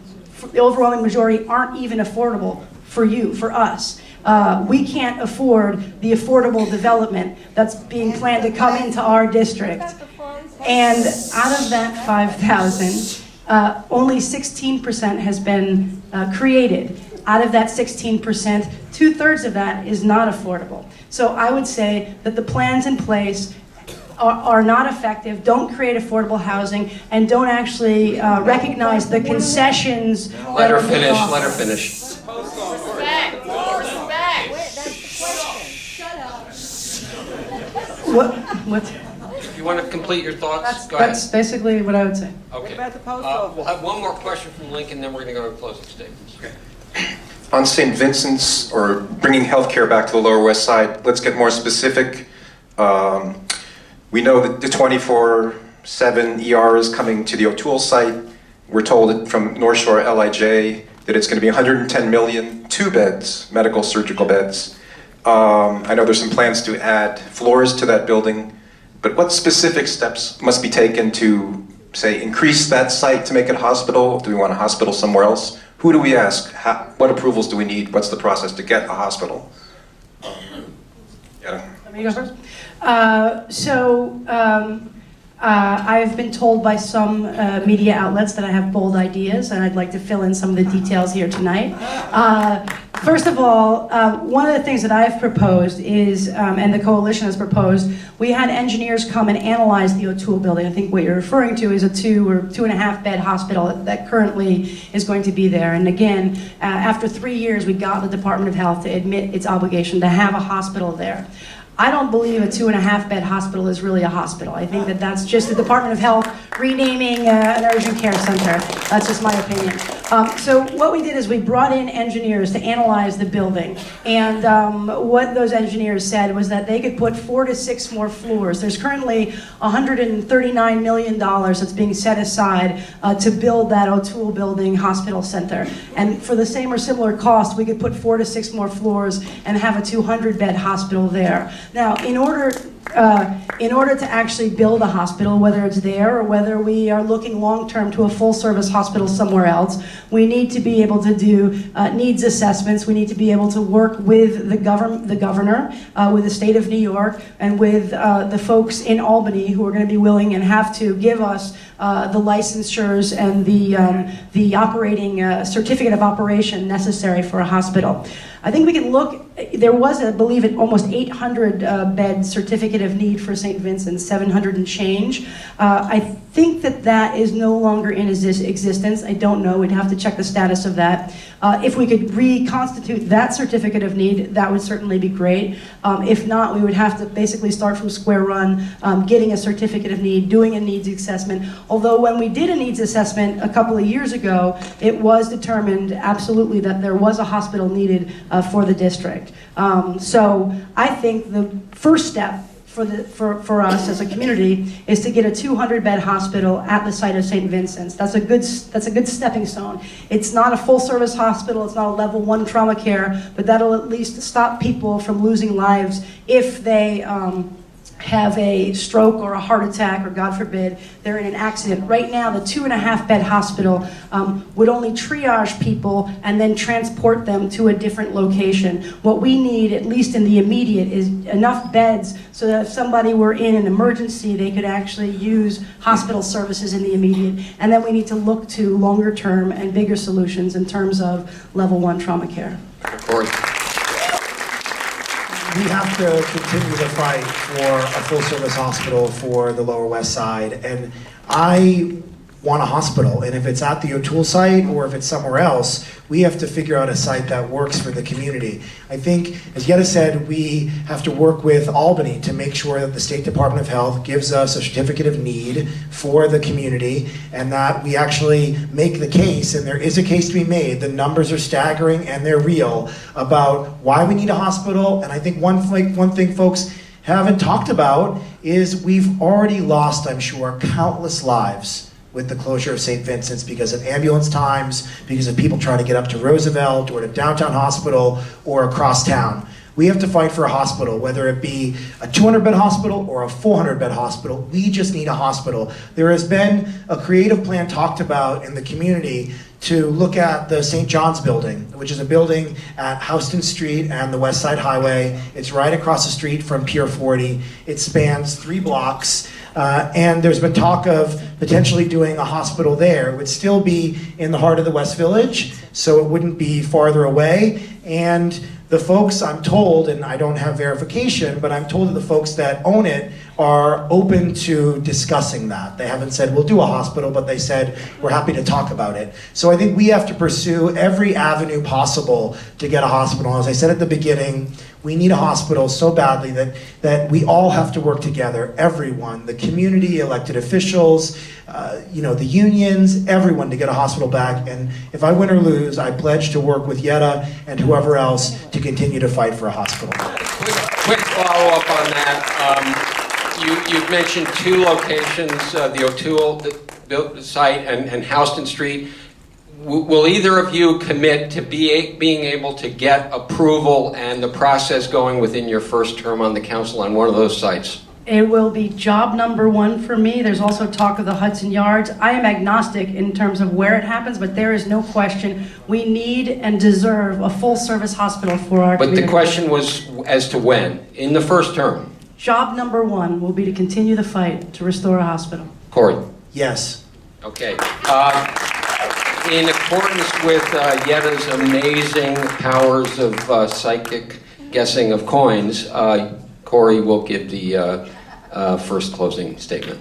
[SPEAKER 2] the overwhelming majority aren't even affordable for you, for us. We can't afford the affordable development that's being planned to come into our district. And out of that 5,000, only 16% has been created. Out of that 16%, 2/3 of that is not affordable. So I would say that the plans in place are not effective, don't create affordable housing, and don't actually recognize the concessions.
[SPEAKER 1] Let her finish, let her finish.
[SPEAKER 2] What?
[SPEAKER 1] You want to complete your thoughts? Go ahead.
[SPEAKER 2] That's basically what I would say.
[SPEAKER 1] Okay.
[SPEAKER 6] about the post office?
[SPEAKER 1] We'll have one more question from Lincoln, then we're going to go to closing statements.
[SPEAKER 4] On St. Vincent's, or bringing healthcare back to the Lower West Side, let's get more specific. We know that the 24/7 ER is coming to the O'Toole site. We're told that from North Shore LIJ, that it's going to be 110 million, 2 beds, medical surgical beds. I know there's some plans to add floors to that building, but what specific steps must be taken to, say, increase that site to make it a hospital? Do we want a hospital somewhere else? Who do we ask? What approvals do we need? What's the process to get a hospital? Yeah.
[SPEAKER 2] Let me go first. I've been told by some media outlets that I have bold ideas, and I'd like to fill in some of the details here tonight. First of all, one of the things that I've proposed is, and the coalition has proposed, we had engineers come and analyze the O'Toole building. I think what you're referring to is a 2 or 2.5 bed hospital that currently is going to be there. And again, after 3 years, we got the Department of Health to admit its obligation to have a hospital there. I don't believe a 2.5 bed hospital is really a hospital. I think that that's just the Department of Health renaming an urgent care center. That's just my opinion. So what we did is we brought in engineers to analyze the building. And what those engineers said was that they could put 4 to 6 more floors. There's currently $139 million that's being set aside to build that O'Toole building hospital center. And for the same or similar cost, we could put 4 to 6 more floors and have a 200 bed hospital there. Now, in order to actually build a hospital, whether it's there or whether we are looking long-term to a full-service hospital somewhere else, we need to be able to do needs assessments. We need to be able to work with the governor, with the state of New York, and with the folks in Albany who are going to be willing and have to give us the licensures and the operating certificate of operation necessary for a hospital. I think we can look, there was, I believe, an almost 800 bed certificate of need for St. Vincent's, 700 and change. I think that is no longer in existence. I don't know, we'd have to check the status of that. If we could reconstitute that certificate of need, that would certainly be great. If not, we would have to basically start from square one, getting a certificate of need, doing a needs assessment. Although when we did a needs assessment a couple of years ago, it was determined absolutely that there was a hospital needed for the district. So I think the first step for us as a community is to get a 200 bed hospital at the site of St. Vincent's. That's a good stepping stone. It's not a full service hospital, it's not a level 1 trauma care, but that'll at least stop people from losing lives if they have a stroke or a heart attack, or God forbid, they're in an accident. Right now, the 2.5 bed hospital would only triage people and then transport them to a different location. What we need, at least in the immediate, is enough beds so that if somebody were in an emergency, they could actually use hospital services in the immediate. And then we need to look to longer term and bigger solutions in terms of level 1 trauma care.
[SPEAKER 1] Of course.
[SPEAKER 3] We have to continue the fight for a full-service hospital for the Lower West Side, and I want a hospital, and if it's at the O'Toole site or if it's somewhere else, we have to figure out a site that works for the community. I think, as Yetta said, we have to work with Albany to make sure that the State Department of Health gives us a certificate of need for the community, and that we actually make the case, and there is a case to be made. The numbers are staggering and they're real about why we need a hospital. And I think one thing folks haven't talked about is we've already lost, I'm sure, countless lives with the closure of St. Vincent's because of ambulance times, because of people trying to get up to Roosevelt or to downtown hospital or across town. We have to fight for a hospital, whether it be a 200-bed hospital or a 400-bed hospital. We just need a hospital. There has been a creative plan talked about in the community to look at the St. John's building, which is a building at Houston Street and the West Side Highway. It's right across the street from Pier 40. It spans 3 blocks. And there's been talk of potentially doing a hospital there. It would still be in the heart of the West Village, so it wouldn't be farther away. And the folks, I'm told, and I don't have verification, but I'm told that the folks that own it are open to discussing that. They haven't said, we'll do a hospital, but they said, we're happy to talk about it. So I think we have to pursue every avenue possible to get a hospital. As I said at the beginning, we need a hospital so badly that we all have to work together, everyone, the community, elected officials, the unions, everyone, to get a hospital back. And if I win or lose, I pledge to work with Yetta and whoever else to continue to fight for a hospital.
[SPEAKER 1] Quick follow-up on that. You've mentioned 2 locations, the O'Toole site and Houston Street. will either of you commit to being able to get approval and the process going within your first term on the council on one of those sites?
[SPEAKER 2] It will be job number one for me. There's also talk of the Hudson Yards. I am agnostic in terms of where it happens, but there is no question we need and deserve a full-service hospital for our
[SPEAKER 1] But
[SPEAKER 2] community.
[SPEAKER 1] the question was as to when? In the first term?
[SPEAKER 2] Job number one will be to continue the fight to restore a hospital.
[SPEAKER 1] Corey?
[SPEAKER 3] Yes.
[SPEAKER 1] Okay. In accordance with Yetta's amazing powers of psychic guessing of coins, Corey will give the first closing statement.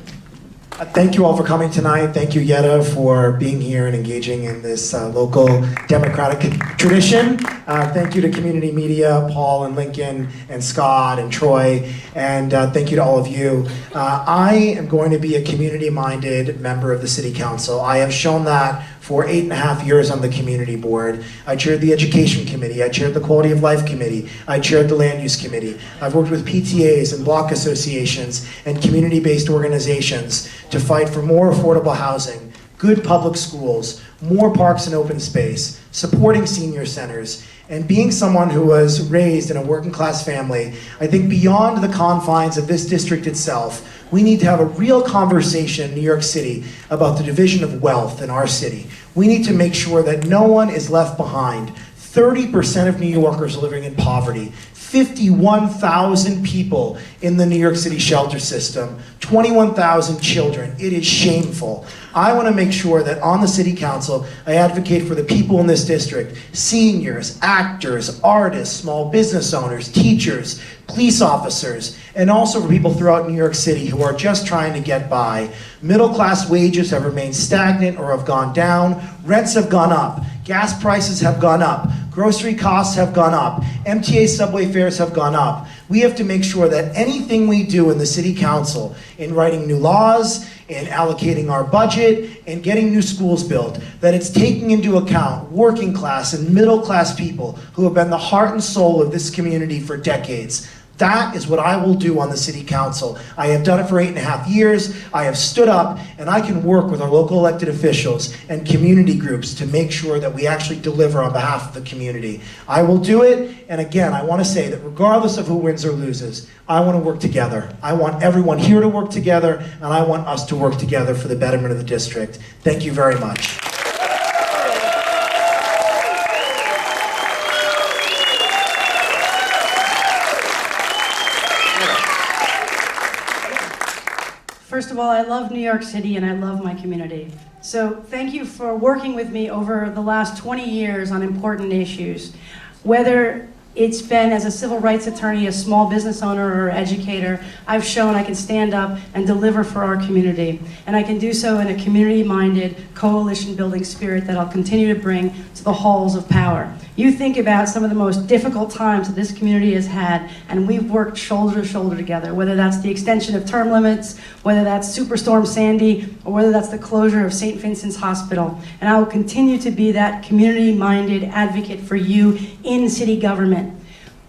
[SPEAKER 3] Thank you all for coming tonight. Thank you, Yetta, for being here and engaging in this local democratic tradition. Thank you to community media, Paul and Lincoln and Scott and Troy, and thank you to all of you. I am going to be a community-minded member of the City Council. I have shown that for 8.5 years on the community board. I chaired the Education Committee, I chaired the Quality of Life Committee, I chaired the Land Use Committee. I've worked with PTAs and block associations and community-based organizations to fight for more affordable housing, good public schools, more parks and open space, supporting senior centers, and being someone who was raised in a working class family, I think beyond the confines of this district itself, we need to have a real conversation in New York City about the division of wealth in our city. We need to make sure that no one is left behind. 30% of New Yorkers are living in poverty. 51,000 people in the New York City shelter system, 21,000 children. It is shameful. I want to make sure that on the City Council, I advocate for the people in this district, seniors, actors, artists, small business owners, teachers, police officers, and also for people throughout New York City who are just trying to get by. Middle-class wages have remained stagnant or have gone down. Rents have gone up. Gas prices have gone up. Grocery costs have gone up. MTA subway fares have gone up. We have to make sure that anything we do in the City Council, in writing new laws, in allocating our budget, and getting new schools built, that it's taking into account working class and middle class people who have been the heart and soul of this community for decades. That is what I will do on the City Council. I have done it for 8.5 years. I have stood up, and I can work with our local elected officials and community groups to make sure that we actually deliver on behalf of the community. I will do it, and again, I want to say that regardless of who wins or loses, I want to work together. I want everyone here to work together, and I want us to work together for the betterment of the district. Thank you very much.
[SPEAKER 2] First of all, I love New York City and I love my community. So thank you for working with me over the last 20 years on important issues. Whether it's been as a civil rights attorney, a small business owner, or educator, I've shown I can stand up and deliver for our community. And I can do so in a community-minded, coalition-building spirit that I'll continue to bring to the halls of power. You think about some of the most difficult times that this community has had, and we've worked shoulder to shoulder together, whether that's the extension of term limits, whether that's Superstorm Sandy, or whether that's the closure of St. Vincent's Hospital. And I will continue to be that community-minded advocate for you in city government.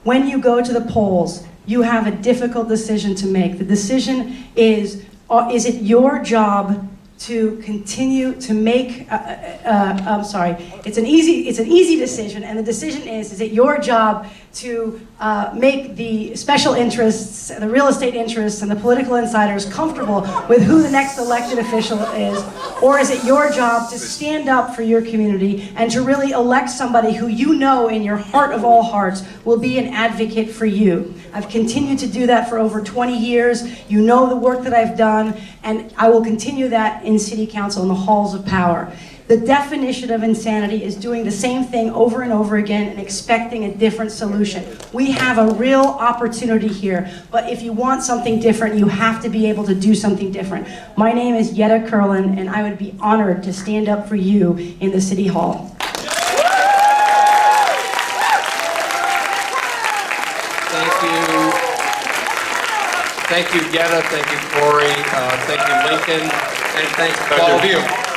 [SPEAKER 2] When you go to the polls, you have a difficult decision to make. The decision is it your job to continue to make, it's an easy decision, and the decision is it your job to make the special interests, the real estate interests, and the political insiders comfortable with who the next elected official is? Or is it your job to stand up for your community and to really elect somebody who you know in your heart of all hearts will be an advocate for you? I've continued to do that for over 20 years. You know the work that I've done, and I will continue that in City Council in the halls of power. The definition of insanity is doing the same thing over and over again and expecting a different solution. We have a real opportunity here, but if you want something different, you have to be able to do something different. My name is Yetta Kurland, and I would be honored to stand up for you in the City Hall.
[SPEAKER 1] Thank you, Yetta. Thank you, Corey. Thank you, Lincoln. And thank you to all of you.